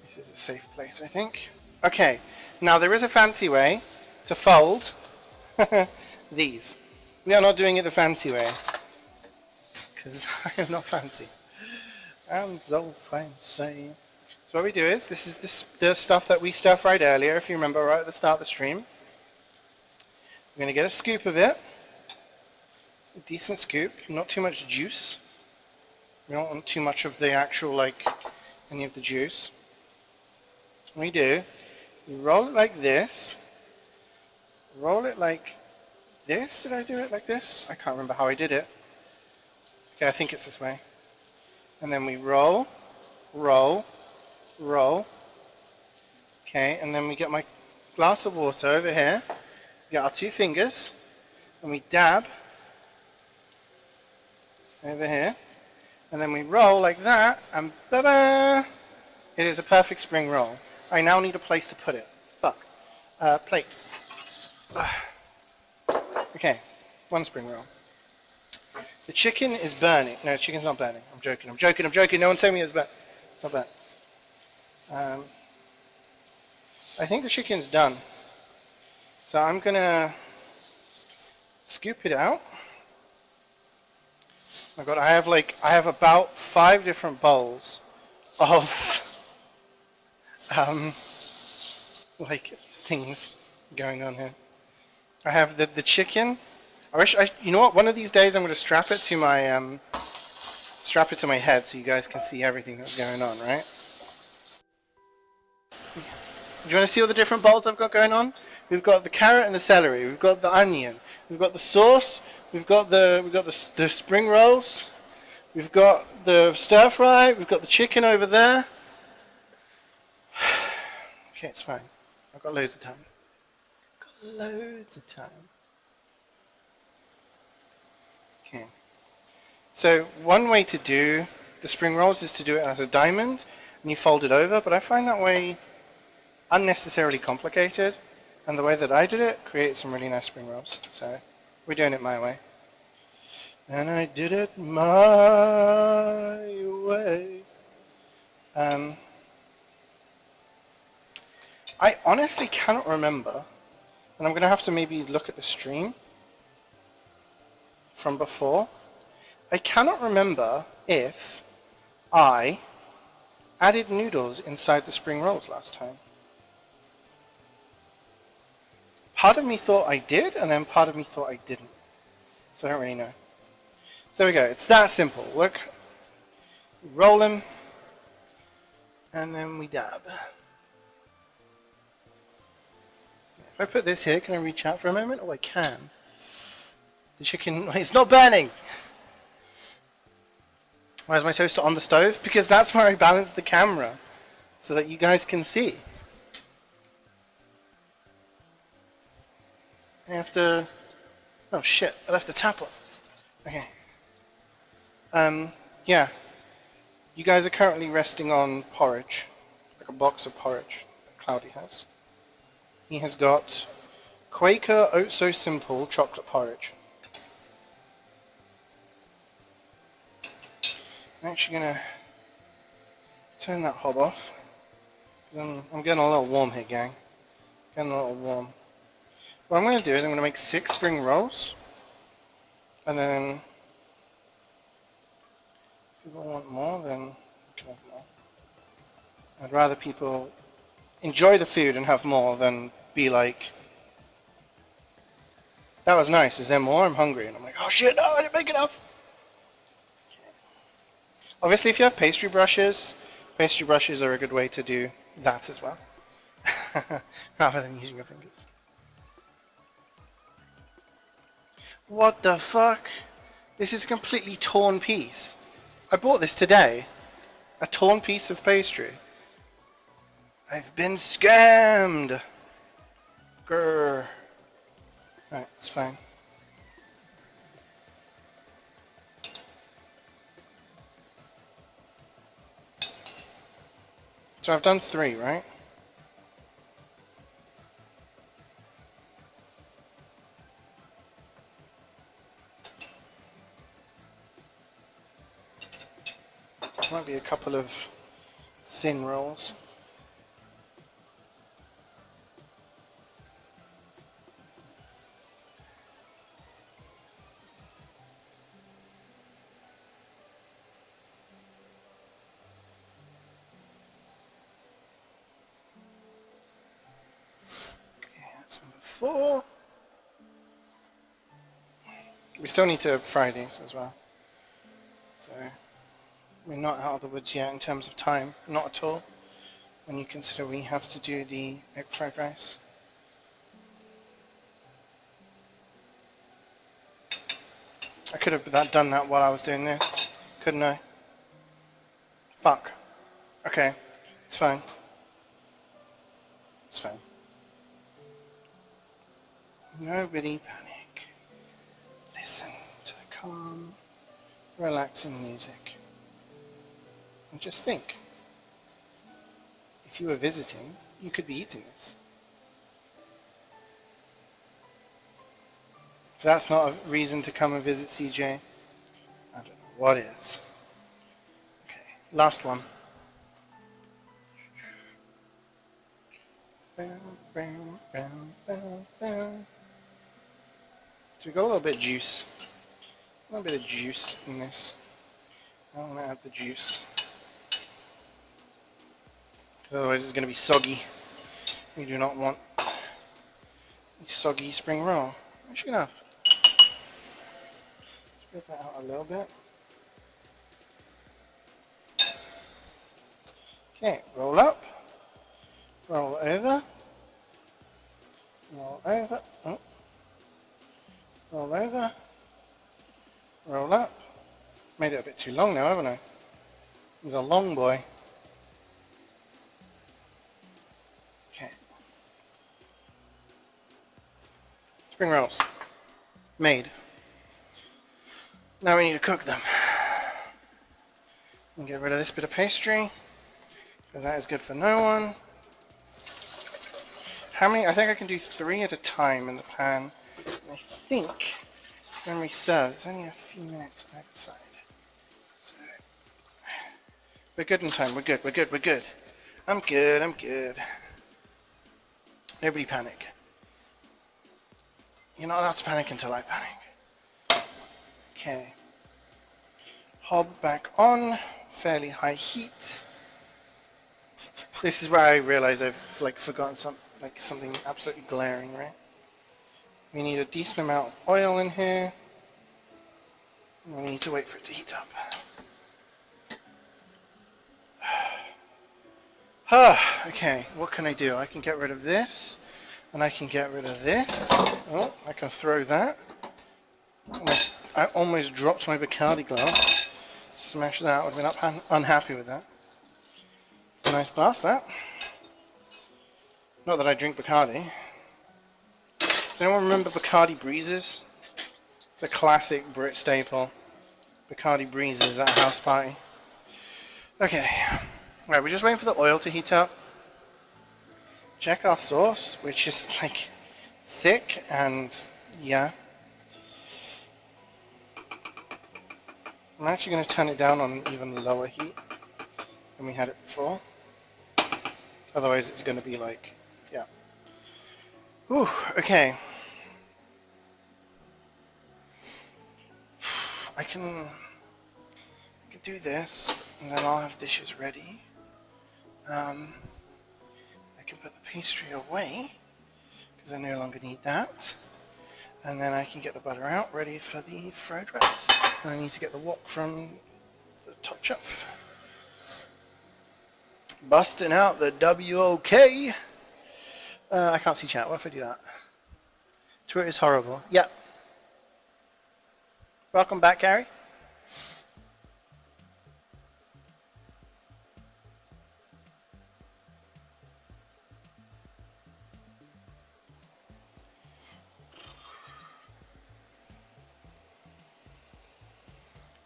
This is a safe place, I think. Okay, now there is a fancy way to fold these. We are not doing it the fancy way, because I am not fancy. I'm so fancy. So what we do is, this is the stuff that we stir-fried earlier, if you remember right at the start of the stream. We're going to get a scoop of it. A decent scoop, not too much juice. We don't want too much of the actual, like, any of the juice. What we do, we roll it like this. Roll it like this. Did I do it like this? I can't remember how I did it. Okay, I think it's this way. And then we roll, roll, roll. Okay, and then we get my glass of water over here. We get our 2 fingers, and we dab over here. And then we roll like that, and ta-da! It is a perfect spring roll. I now need a place to put it. Fuck. Plate. Okay, 1 spring roll. The chicken is burning. No, the chicken's not burning. I'm joking. No one tell me it's burnt. It's not burnt. I think the chicken's done. So I'm gonna scoop it out. Oh my god, I have about 5 different bowls of like things going on here. I have the chicken. You know what? One of these days I'm going to strap it to my head so you guys can see everything that's going on, right? Do you want to see all the different bowls I've got going on? We've got the carrot and the celery. We've got the onion. We've got the sauce. We've got the spring rolls. We've got the stir fry. We've got the chicken over there. Okay, it's fine. I've got loads of time. Okay. So one way to do the spring rolls is to do it as a diamond, and you fold it over, but I find that way unnecessarily complicated, and the way that I did it created some really nice spring rolls. So we're doing it my way. And I did it my way. I honestly cannot remember, and I'm going to have to maybe look at the stream from before. I cannot remember if I added noodles inside the spring rolls last time. Part of me thought I did, and then part of me thought I didn't. So I don't really know. So there we go. It's that simple. Look. Roll them. And then we dab. If I put this here, can I reach out for a moment? Oh, I can. The chicken... It's not burning! Why is my toaster on the stove? Because that's where I balance the camera. So that you guys can see. I have to... Oh shit, I left the tap on. Okay. Yeah. You guys are currently resting on porridge. Like a box of porridge that Cloudy has. He has got Quaker Oat So Simple chocolate porridge. I'm actually going to turn that hob off. I'm getting a little warm here, gang. Getting a little warm. What I'm going to do is I'm going to make 6 spring rolls. And then, if people want more, then you can have more. I'd rather people enjoy the food and have more than be like, that was nice, is there more? I'm hungry. And I'm like, oh shit, no, I didn't make enough. Okay. Obviously, if you have pastry brushes are a good way to do that as well. Rather than using your fingers. What the fuck? This is a completely torn piece. I bought this today. A torn piece of pastry. I've been scammed. Grr. Right, it's fine. So I've done 3, right? Might be a couple of thin rolls. Okay, that's number 4. We still need to fry these as well. So we're not out of the woods yet in terms of time, not at all, when you consider we have to do the egg fried rice. I could have done that while I was doing this, couldn't I? Fuck. Okay, it's fine. It's fine. Nobody panic. Listen to the calm, relaxing music. And just think, if you were visiting, you could be eating this. If that's not a reason to come and visit CeeJaey, I don't know what is. Okay, last one. So we got a little bit of juice. A little bit of juice in this. I want to add the juice. Otherwise it's going to be soggy. We do not want a soggy spring roll. I'm actually going to spread that out a little bit. Okay, roll up, roll over, roll over, oh. Roll over, roll up. Made it a bit too long now, haven't I? He's a long boy. Spring rolls. Made. Now we need to cook them. And get rid of this bit of pastry. because that is good for no one. How many? I think I can do 3 at a time in the pan. And I think, memory serves, it's only a few minutes outside. So, we're good in time. We're good. We're good. We're good. I'm good. I'm good. Nobody panic. You're not allowed to panic until I panic. Okay. Hob back on. Fairly high heat. This is where I realize I've forgotten something absolutely glaring, right? We need a decent amount of oil in here. And we need to wait for it to heat up. Okay, what can I do? I can get rid of this, and I can get rid of this. Oh, I can throw that. I almost dropped my Bacardi glass. Smash that. I would have been unhappy with that. It's a nice glass, that. Not that I drink Bacardi. Does anyone remember Bacardi Breezes? It's a classic Brit staple. Bacardi Breezes at a house party. Okay. Right, we're just waiting for the oil to heat up. Check our sauce, which is thick and yeah. I'm actually going to turn it down on an even lower heat than we had it before. Otherwise it's going to be yeah. Whew, okay. I can do this, and then I'll have dishes ready. I can put the pastry away, because I no longer need that. And then I can get the butter out, ready for the fried rice. And I need to get the wok from the top shelf. Busting out the WOK. I can't see chat. What if I do that? Twitter is horrible. Yep. Welcome back, Gary.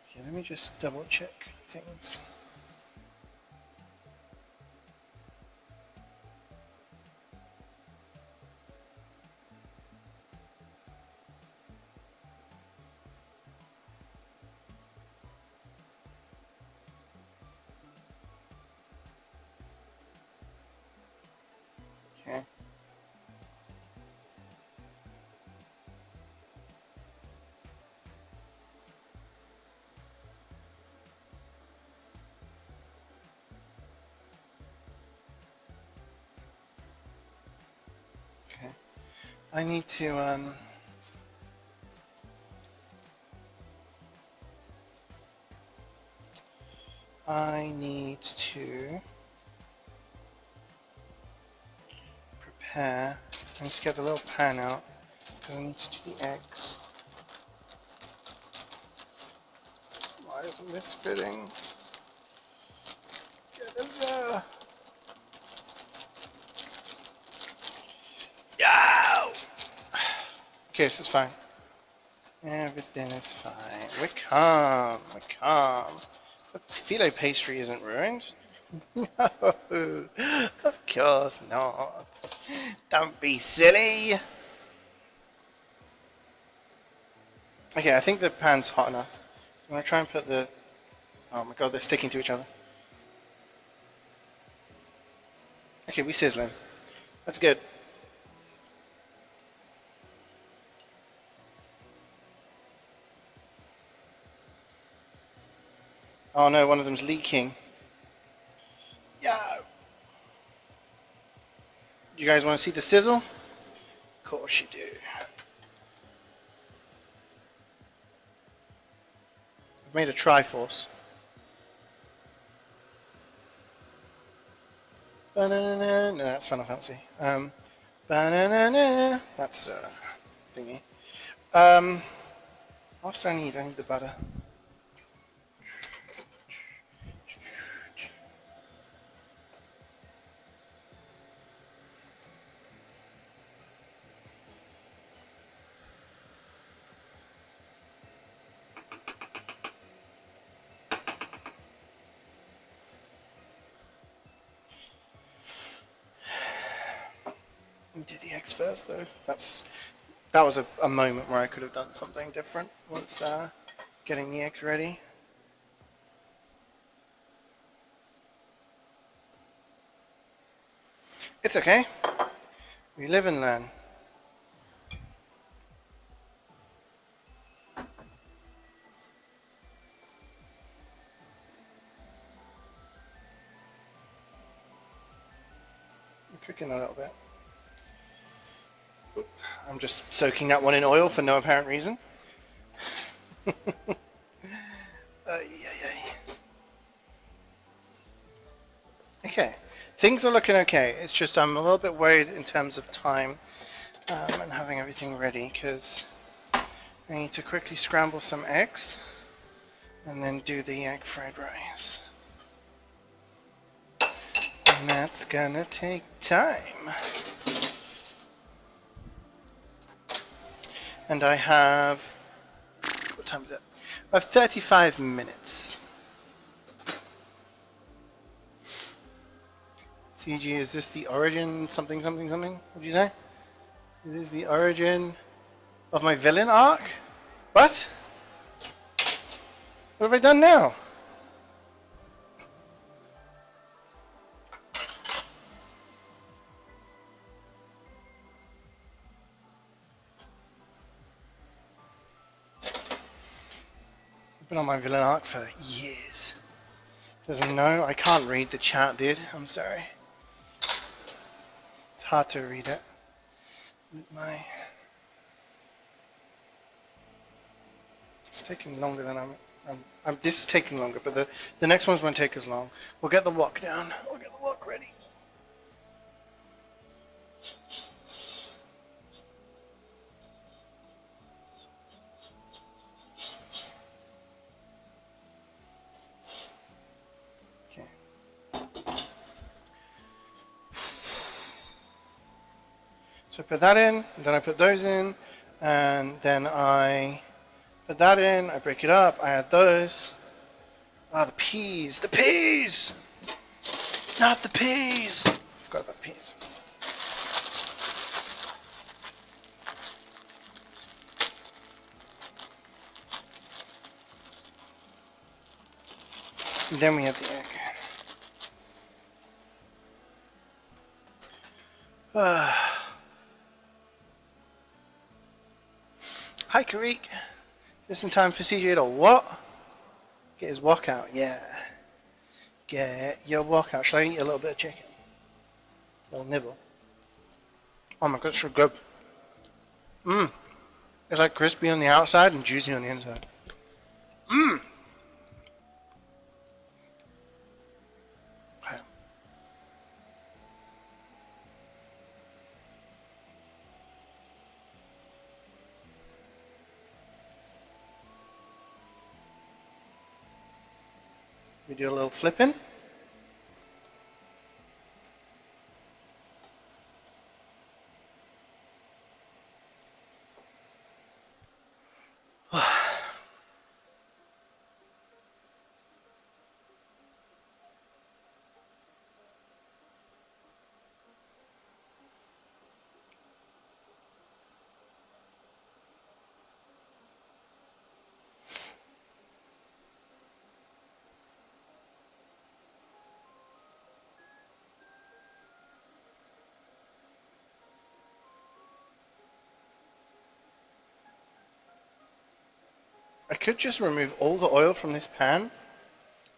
Okay, let me just double check things. Okay. Okay. I need to prepare. I need to get the little pan out because I need to do the eggs. Why isn't this fitting? Get in there! Yo! Okay, this is fine. Everything is fine. We're calm. We're calm. The phyllo pastry isn't ruined. No, of course not. Don't be silly. Okay, I think the pan's hot enough. I'm going to try and put the... Oh my god, they're sticking to each other. Okay, we're sizzling. That's good. Oh no, one of them's leaking. Yeah. You guys want to see the sizzle? Of course you do. I've made a Triforce. Banana, no, that's Final Fantasy. Banana, that's thingy. What else do I need? I need the butter. Do the eggs first though. That was a moment where I could have done something different. Was getting the eggs ready. It's okay. We live and learn. I'm cooking a little bit. I'm just soaking that one in oil for no apparent reason. Okay, things are looking okay. It's just I'm a little bit worried in terms of time and having everything ready because I need to quickly scramble some eggs and then do the egg fried rice. And that's gonna take time. And I have, what time is it? I have 35 minutes. CeeJaey, is this the origin something something something? What did you say? Is this the origin of my villain arc? What? What have I done now? I've been on my villain arc for years. Doesn't know? I can't read the chat, dude. I'm sorry. It's hard to read it. It's taking longer than this is taking longer, but the next ones won't take as long. We'll get the wok down. We'll get the wok ready. So I put that in, and then I put those in, and then I put that in, I break it up, I add those. Ah, the peas! The peas! Not the peas! Forgot about peas. And then we have the egg. Hi, Karik. Just in time for CeeJaey to what? Get his wok out, yeah. Get your wok out. Shall I eat a little bit of chicken? A little nibble. Oh my god, it's so good. Mmm. It's like crispy on the outside and juicy on the inside. Mmm. Okay. We do a little flipping. I could just remove all the oil from this pan,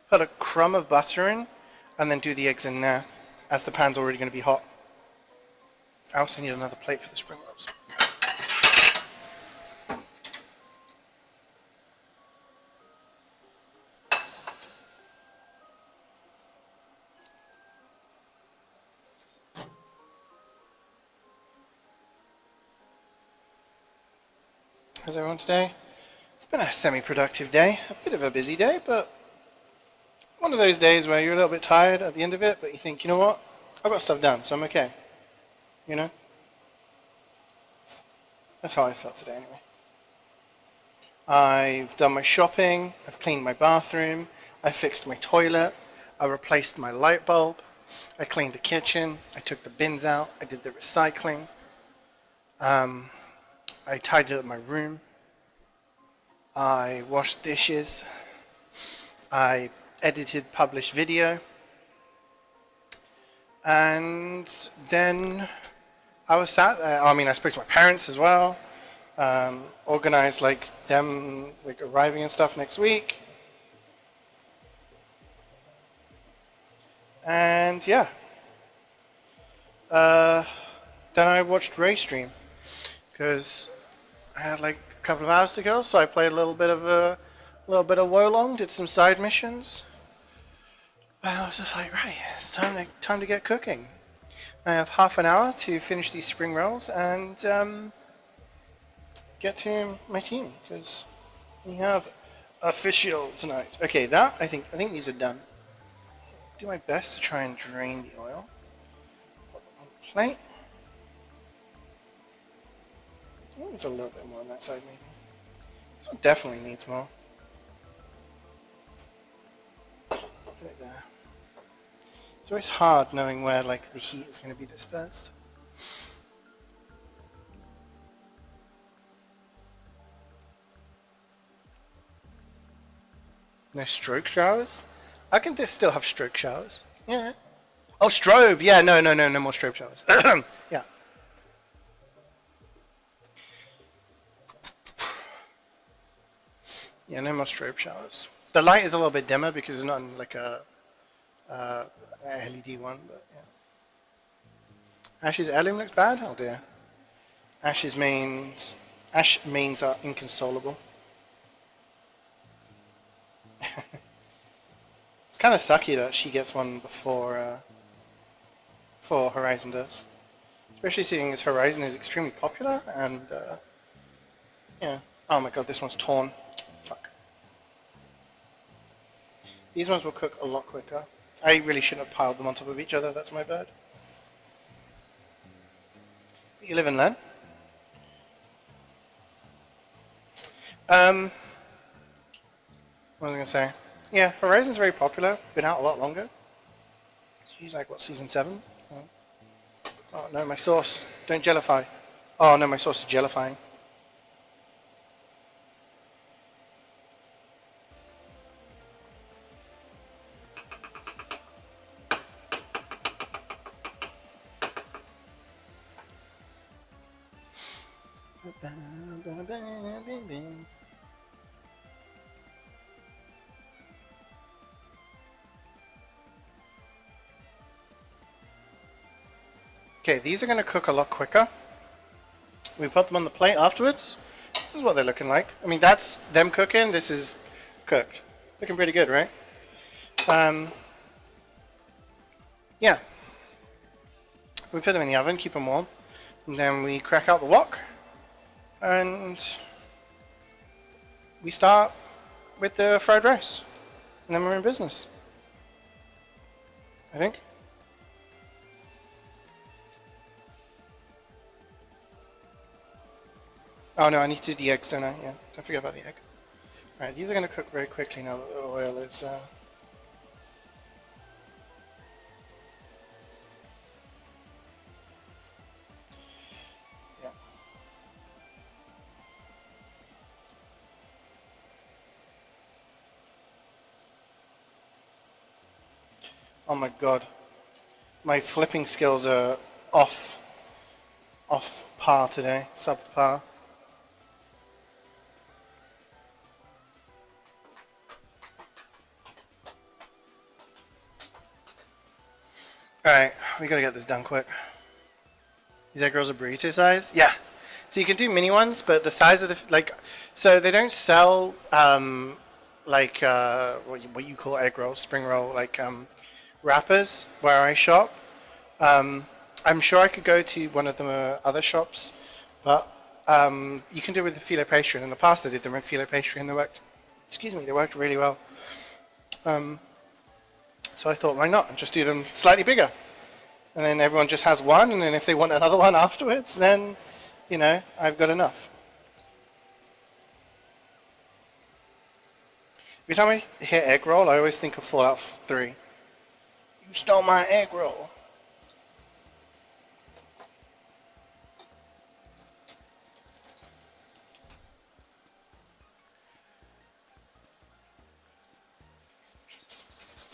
put a crumb of butter in, and then do the eggs in there, as the pan's already going to be hot. I also need another plate for the spring rolls. How's everyone today? It's been a semi-productive day, a bit of a busy day, but one of those days where you're a little bit tired at the end of it, but you think, you know what, I've got stuff done, so I'm okay. You know? That's how I felt today anyway. I've done my shopping, I've cleaned my bathroom, I fixed my toilet, I replaced my light bulb, I cleaned the kitchen. I took the bins out. I did the recycling. I tidied up my room. I washed dishes. I edited, published video. And then I was sat there. I mean, I spoke to my parents as well. Organized like them like arriving and stuff next week. And yeah. Then I watched Ray stream because I had like a couple of hours to go, so I played a little bit of Wolong, did some side missions. And I was just like, right, it's time to get cooking. I have half an hour to finish these spring rolls and get to my team because we have official tonight. Okay, that I think these are done. Do my best to try and drain the oil. Put it on the plate. Oh, there's a little bit more on that side, maybe. This one definitely needs more. Put it there. It's always hard knowing where like the heat is going to be dispersed. No stroke showers? I can still have stroke showers. Yeah. Oh, strobe. Yeah, no more strobe showers. Yeah. Yeah, no more strobe showers. The light is a little bit dimmer because it's not like a LED one, but yeah. Ash's heirloom looks bad? Oh dear. Ash mains are inconsolable. It's kind of sucky that she gets one before Horizon does. Especially seeing as Horizon is extremely popular and yeah. Oh my god, this one's torn. Fuck. These ones will cook a lot quicker. I really shouldn't have piled them on top of each other, that's my bad. You live and learn. What was I going to say? Yeah, Horizon's very popular. Been out a lot longer. She's like, what, season 7? Oh no, my sauce. Don't jellify. Oh no, my sauce is jellifying. Okay, these are going to cook a lot quicker. We put them on the plate afterwards. This is what they're looking like. I mean, that's them cooking. This is cooked. Looking pretty good, right? Yeah. We put them in the oven, keep them warm. And then we crack out the wok. And we start with the fried rice. And then we're in business. I think. Oh no, I need to do the eggs, don't I? Yeah, don't forget about the egg. Alright, these are going to cook very quickly now that the oil is... Yeah. Oh my god. My flipping skills are off par today, subpar. Alright, we gotta get this done quick. These egg rolls are burrito size? Yeah. So you can do mini ones, but the size of the, like, so they don't sell, like, what you call egg rolls, spring roll, like, wrappers where I shop. I'm sure I could go to one of the other shops, but you can do it with the filo pastry. And in the past I did them with filo pastry and they worked, they worked really well. So I thought, why not? And just do them slightly bigger. And then everyone just has one, and then if they want another one afterwards, then, you know, I've got enough. Every time I hear egg roll, I always think of Fallout 3. You stole my egg roll.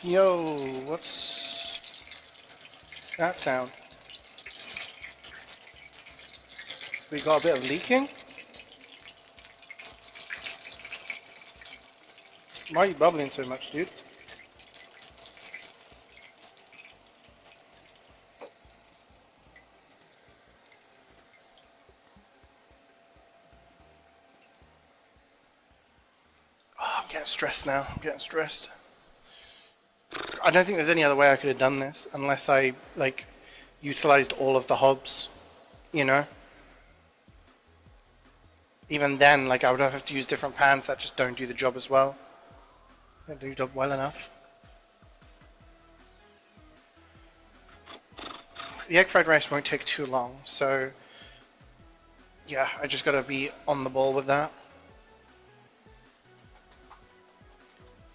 Yo, what's that sound? We got a bit of leaking? Why are you bubbling so much, dude? Oh, I'm getting stressed now. I'm getting stressed. I don't think there's any other way I could have done this unless I, like, utilized all of the hobs, you know? Even then, like, I would have to use different pans that just don't do the job as well. Don't do the job well enough. The egg fried rice won't take too long, so yeah, I just gotta be on the ball with that.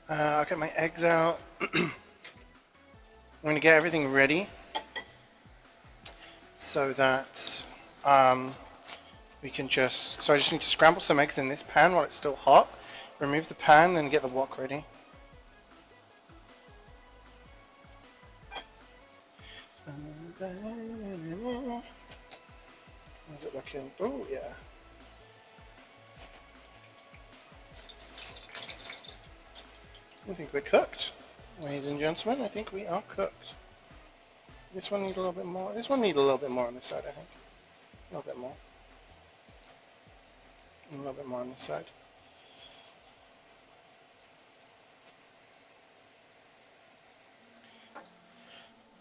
I'll get my eggs out. I'm gonna get everything ready so that we can just, so I just need to scramble some eggs in this pan while it's still hot, remove the pan, then get the wok ready. How's it looking? Oh yeah. I think we're cooked, ladies and gentlemen. I think we are cooked. This one needs a little bit more. This one needs a little bit more on this side, I think. A little bit more. A little bit more on this side.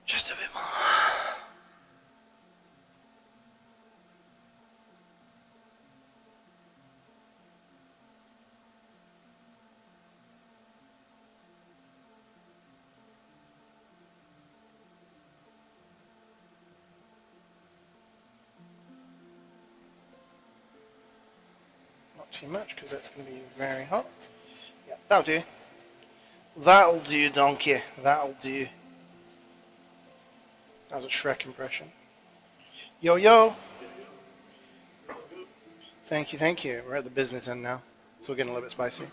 Just a bit more. Not too much because that's going to be very hot. Yeah, that'll do. That'll do, donkey. That'll do. That was a Shrek impression. Yo, yo. Thank you, thank you. We're at the business end now, so we're getting a little bit spicy.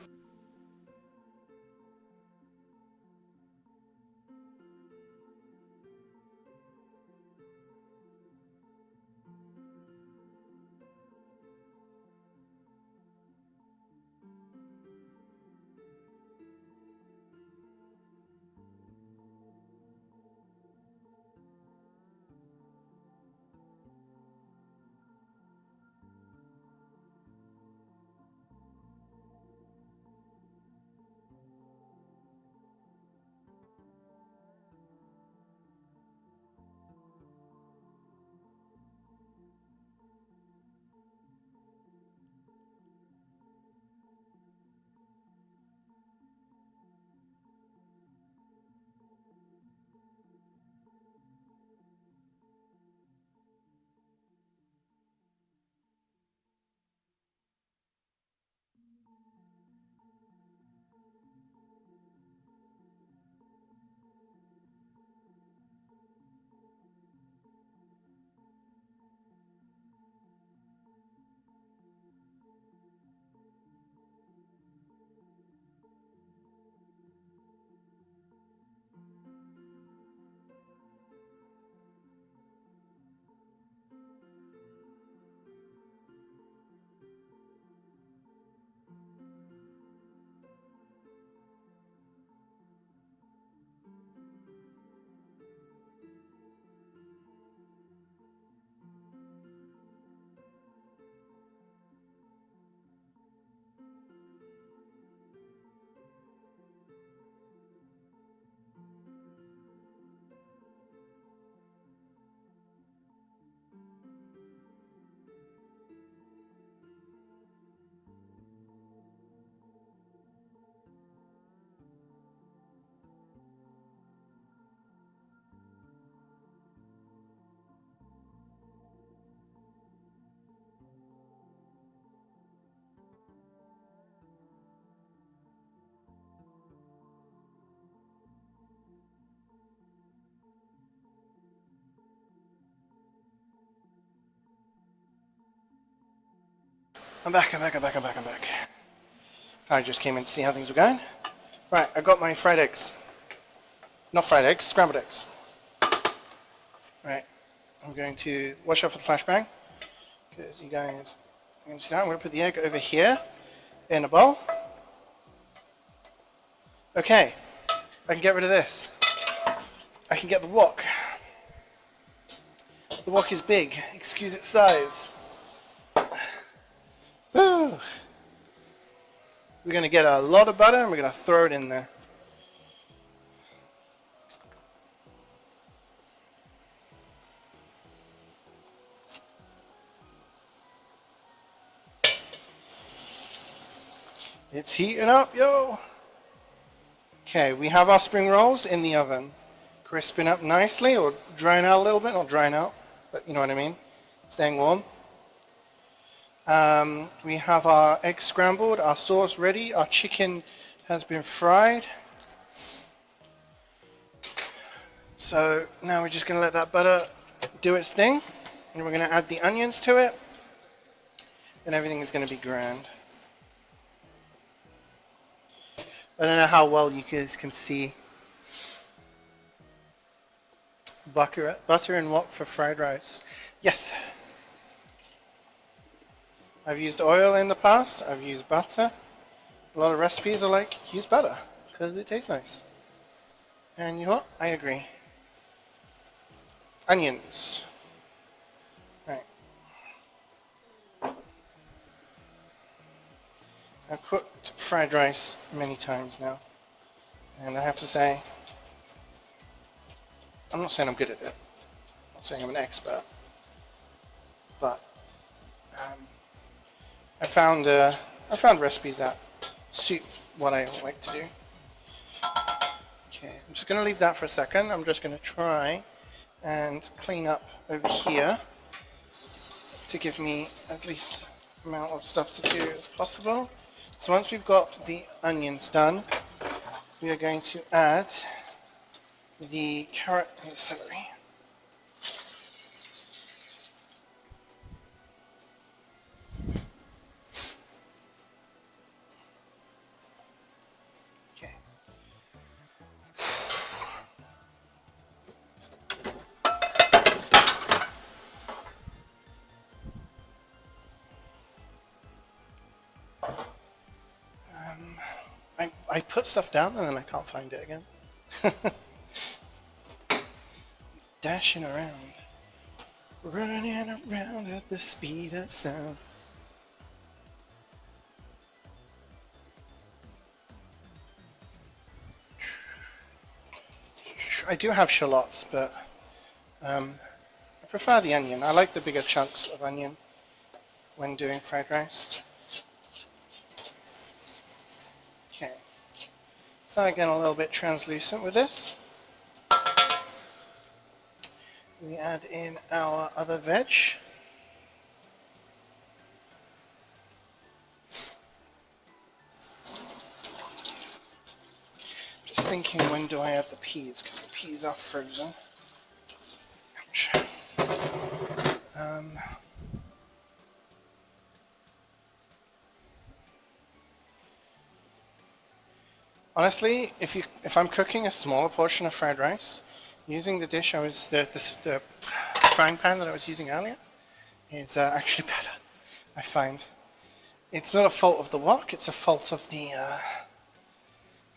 I'm back. I just came in to see how things were going. Right, I got my fried eggs. Not fried eggs, scrambled eggs. Right, I'm going to wash off with the flashbang. Because you guys, I'm going to put the egg over here in a bowl. Okay, I can get rid of this. I can get the wok. The wok is big, excuse its size. Woo. We're going to get a lot of butter and we're going to throw it in there. It's heating up, yo! Okay, we have our spring rolls in the oven. Crisping up nicely, or drying out a little bit. Not drying out, but you know what I mean. Staying warm. We have our eggs scrambled, our sauce ready, our chicken has been fried. So now we're just going to let that butter do its thing, and we're going to add the onions to it, and everything is going to be grand. I don't know how well you guys can see. Butter and wok for fried rice. Yes. I've used oil in the past. I've used butter. A lot of recipes are like, use butter because it tastes nice. And you know what? I agree. Onions. Right. I've cooked fried rice many times now. And I have to say, I'm not saying I'm good at it. I'm not saying I'm an expert. But I found recipes that suit what I like to do. Okay, I'm just going to leave that for a second. I'm just going to try and clean up over here to give me at least the amount of stuff to do as possible. So once we've got the onions done, we are going to add the carrot and the celery. Okay. I put stuff down and then I can't find it again. Dashing around, running around at the speed of sound. I do have shallots, but I prefer the onion. I like the bigger chunks of onion when doing fried rice. Okay, so again a little bit translucent with this. We add in our other veg. Just thinking, when do I add the peas? Because the peas are frozen. Ouch. Honestly, if I'm cooking a smaller portion of fried rice, using the dish the frying pan that I was using earlier, is actually better. I find it's not a fault of the wok; it's a fault of the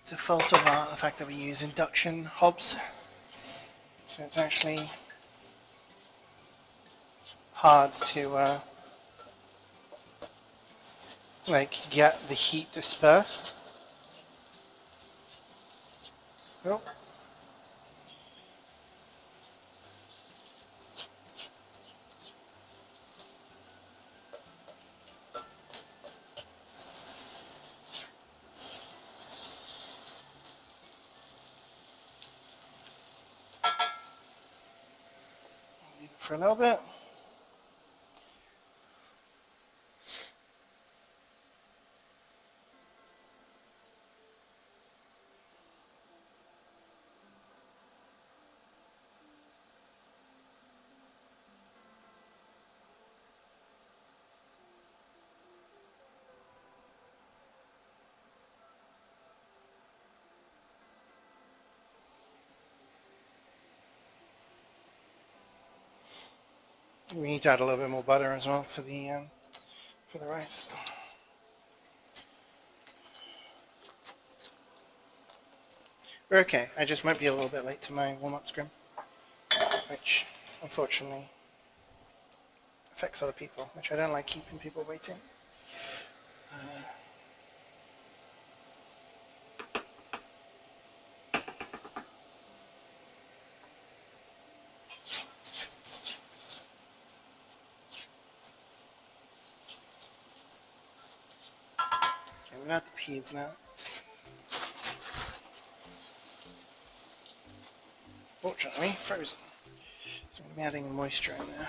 the fact that we use induction hobs. So it's actually hard to like get the heat dispersed. Oh. Leave it for a little bit. We need to add a little bit more butter as well for the rice. We're okay. I just might be a little bit late to my warm-up scrim, which unfortunately affects other people, which I don't like keeping people waiting. Okay, we're gonna add the peas now. Fortunately, frozen. So I'm going to be adding moisture in there.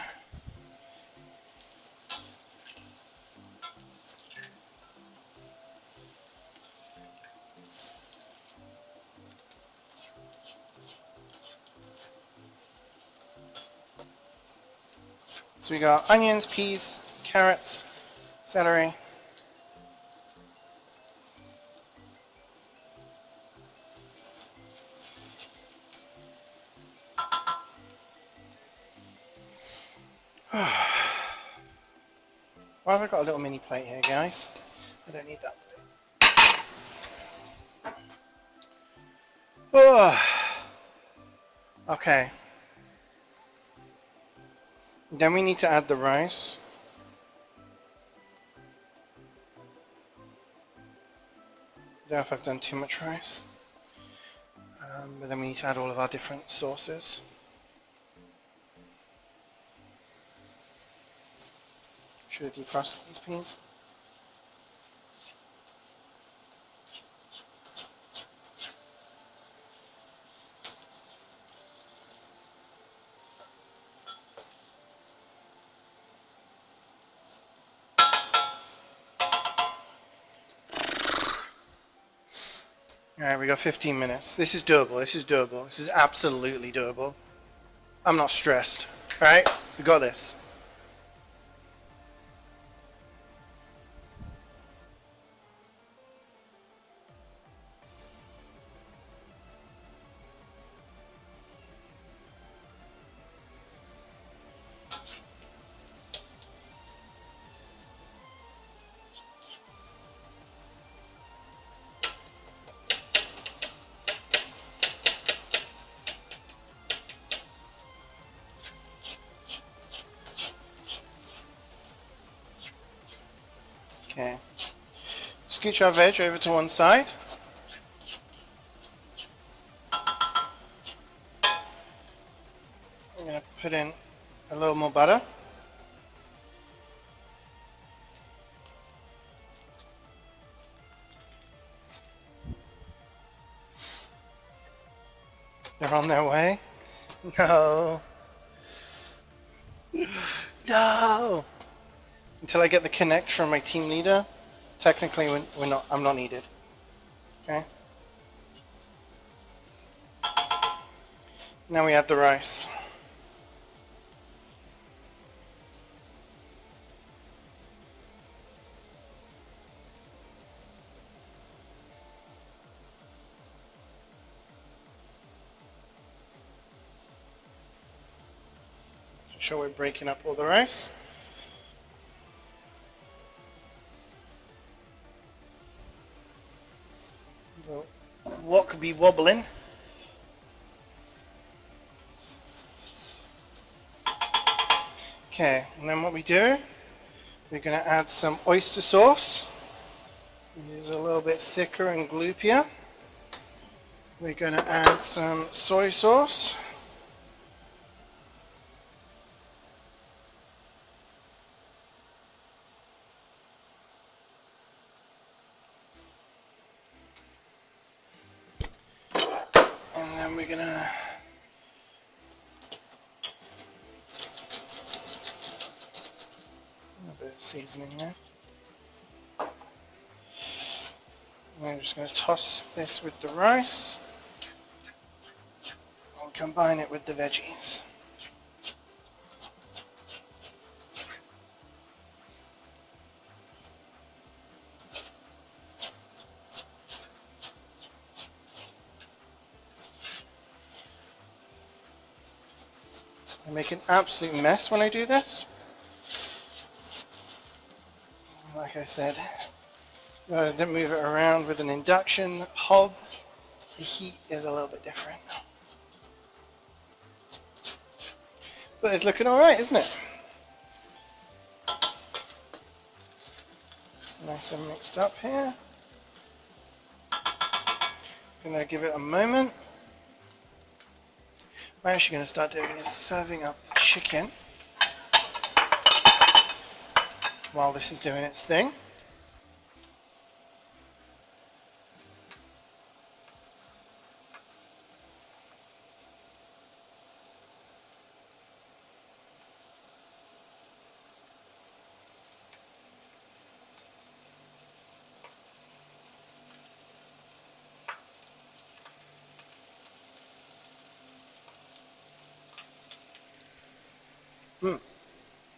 So we got onions, peas, carrots, celery. Why have I got a little mini plate here, guys? I don't need that. Oh. Okay. Then we need to add the rice. I don't know if I've done too much rice. But then we need to add all of our different sauces. Should I defrost these peas? Alright, we got 15 minutes. This is doable, this is doable. This is absolutely doable. I'm not stressed. Alright, we got this. Okay. Scooch our veg over to one side. I'm going to put in a little more butter. They're on their way. No. No. Until I get the connect from my team leader, technically I'm not needed. Okay. Now we add the rice. Sure we're breaking up all the rice. What could be wobbling? Okay, and then what we do, we're going to add some oyster sauce. It is a little bit thicker and gloopier. We're going to add some soy sauce. And then we're going to a bit of seasoning there. I'm just going to toss this with the rice and combine it with the veggies. I make an absolute mess when I do this. Like I said, I didn't move it around with an induction hob. The heat is a little bit different. But it's looking alright, isn't it? Nice and mixed up here. Gonna give it a moment. What I'm actually gonna start doing is serving up the chicken while this is doing its thing.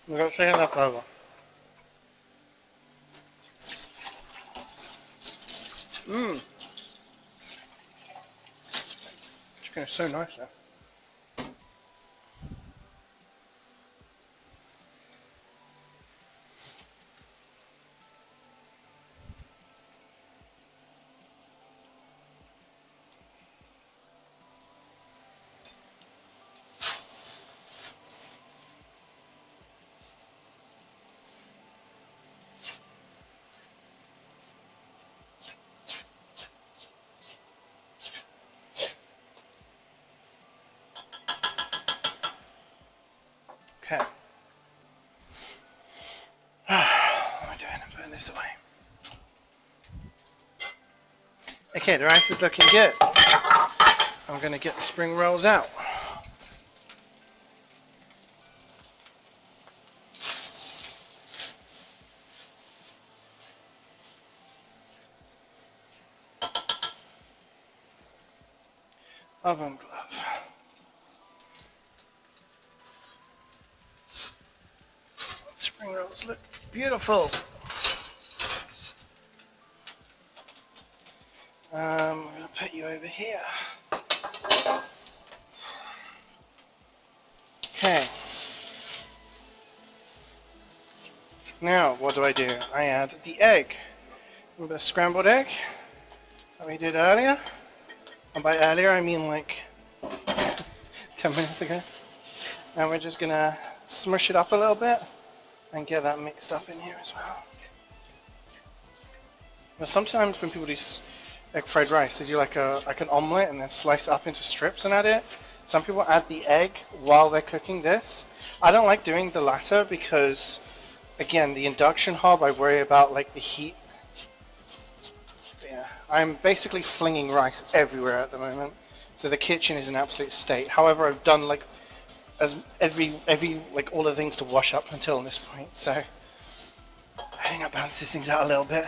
We've got chicken left over. Chicken is so nice there. Okay. What am I doing? I'm putting this away. Okay, the rice is looking good. I'm going to get the spring rolls out. Oven glove. Spring rolls look beautiful. I'm going to put you over here. Okay. Now, what do? I add the egg. Remember the scrambled egg that we did earlier? And by earlier, I mean like 10 minutes ago. And we're just going to smush it up a little bit and get that mixed up in here as well. Now, sometimes when people do egg fried rice, they do like an omelette and then slice it up into strips and add it. Some people add the egg while they're cooking this. I don't like doing the latter because, again, the induction hob, I worry about like the heat. But yeah, I'm basically flinging rice everywhere at the moment, so the kitchen is an absolute state. However, I've done like every like all the things to wash up until this point, so I think I balance these things out a little bit.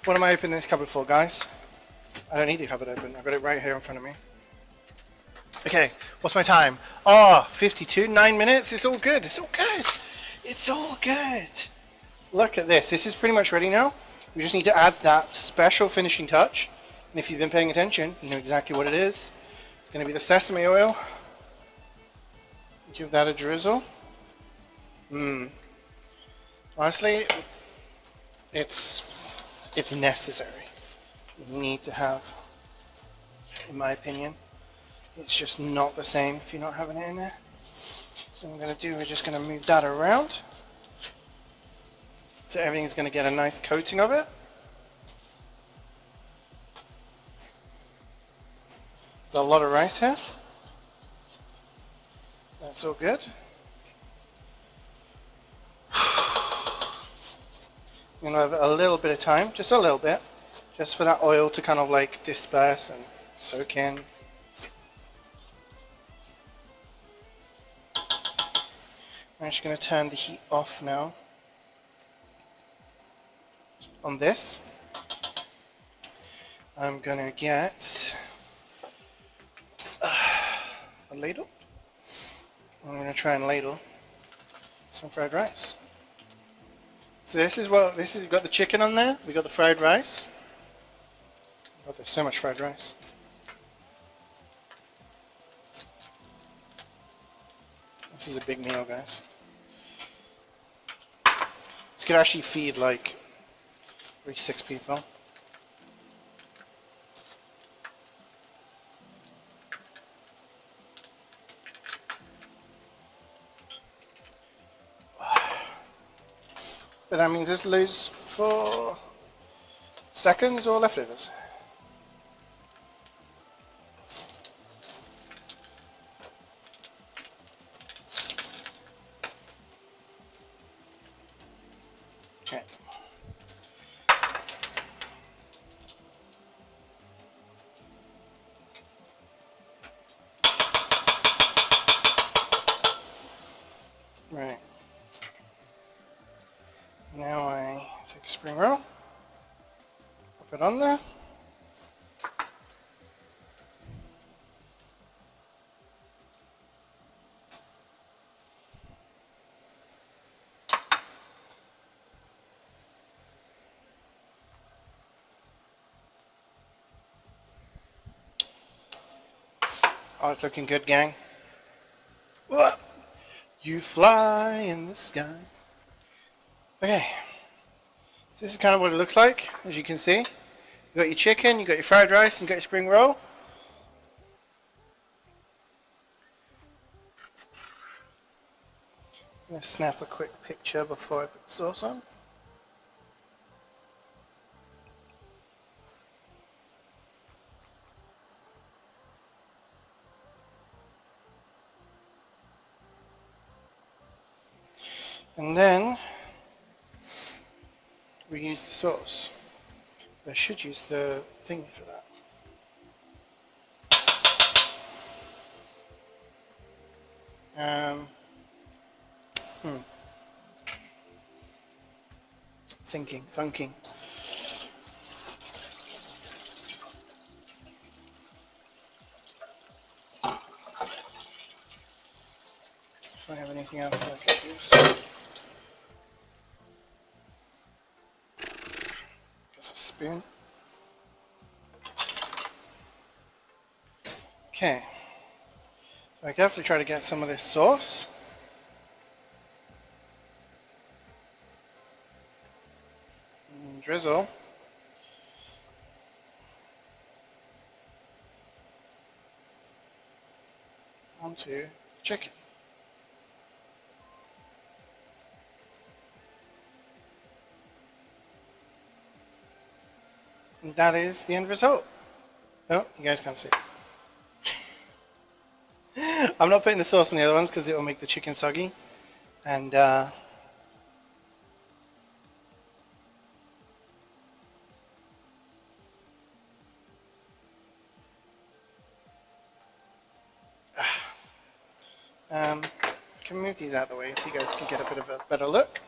What am I opening this cupboard for, guys? I don't need the cupboard open. I've got it right here in front of me. Okay, what's my time? Oh, 52, 9 minutes. It's all good. It's all good. It's all good. Look at this. This is pretty much ready now. We just need to add that special finishing touch. And if you've been paying attention, you know exactly what it is. It's going to be the sesame oil. Give that a drizzle. Honestly, it's necessary. You need to have, in my opinion. It's just not the same if you're not having it in there. So what we're going to do, we're just going to move that around. So everything's going to get a nice coating of it. There's a lot of rice here. That's all good. I'm going to have a little bit of time, just a little bit, just for that oil to kind of like disperse and soak in. I'm actually going to turn the heat off now on this. I'm going to get a ladle. I'm going to try and ladle some fried rice. So we've got the chicken on there, we've got the fried rice. Oh, there's so much fried rice. This is a big meal, guys. This could actually feed like 6 people. But that means this loose for seconds or leftovers. Okay. Right. Now I take a spring roll, pop it on there. Oh, it's looking good, gang. Whoa. You fly in the sky. Okay. So this is kind of what it looks like, as you can see. You got your chicken, you got your fried rice, and you got your spring roll. I'm going to snap a quick picture before I put the sauce on. And then we use the sauce. I should use the thing for that. Thinking. Do I have anything else I could use? Just a spoon. Okay. So I carefully try to get some of this sauce. And drizzle. Onto the chicken. And that is the end result. No, you guys can't see. I'm not putting the sauce on the other ones because it will make the chicken soggy. And can move these out of the way so you guys can get a bit of a better look.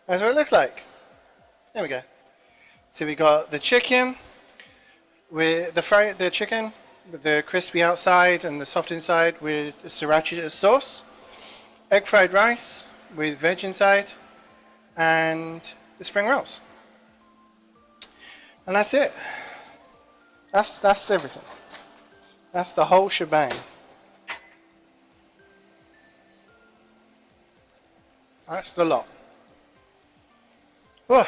That's what it looks like. There we go. So we got the chicken with the chicken with the crispy outside and the soft inside with the Sriracha sauce, egg fried rice with veg inside, and the spring rolls. And that's it. That's everything. That's the whole shebang. That's the lot. Whew.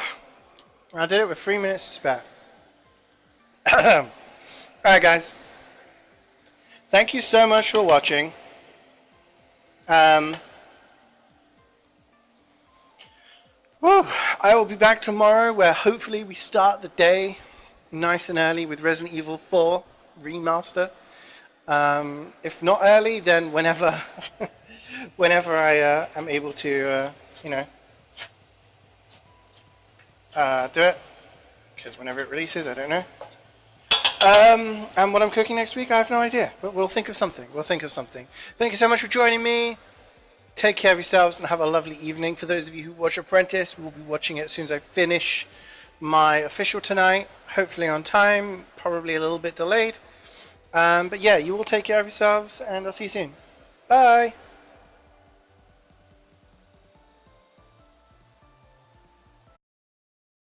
I did it with 3 minutes to spare. Alright guys. Thank you so much for watching. I will be back tomorrow where hopefully we start the day nice and early with Resident Evil 4 Remaster. If not early, then whenever whenever I am able to, do it, because whenever it releases, I don't know. And what I'm cooking next week, I have no idea, but we'll think of something. Thank you so much for joining me. Take care of yourselves and have a lovely evening. For those of you who watch Apprentice, we'll be watching it as soon as I finish my official tonight, hopefully on time, probably a little bit delayed. But yeah, you all take care of yourselves, and I'll see you soon. Bye.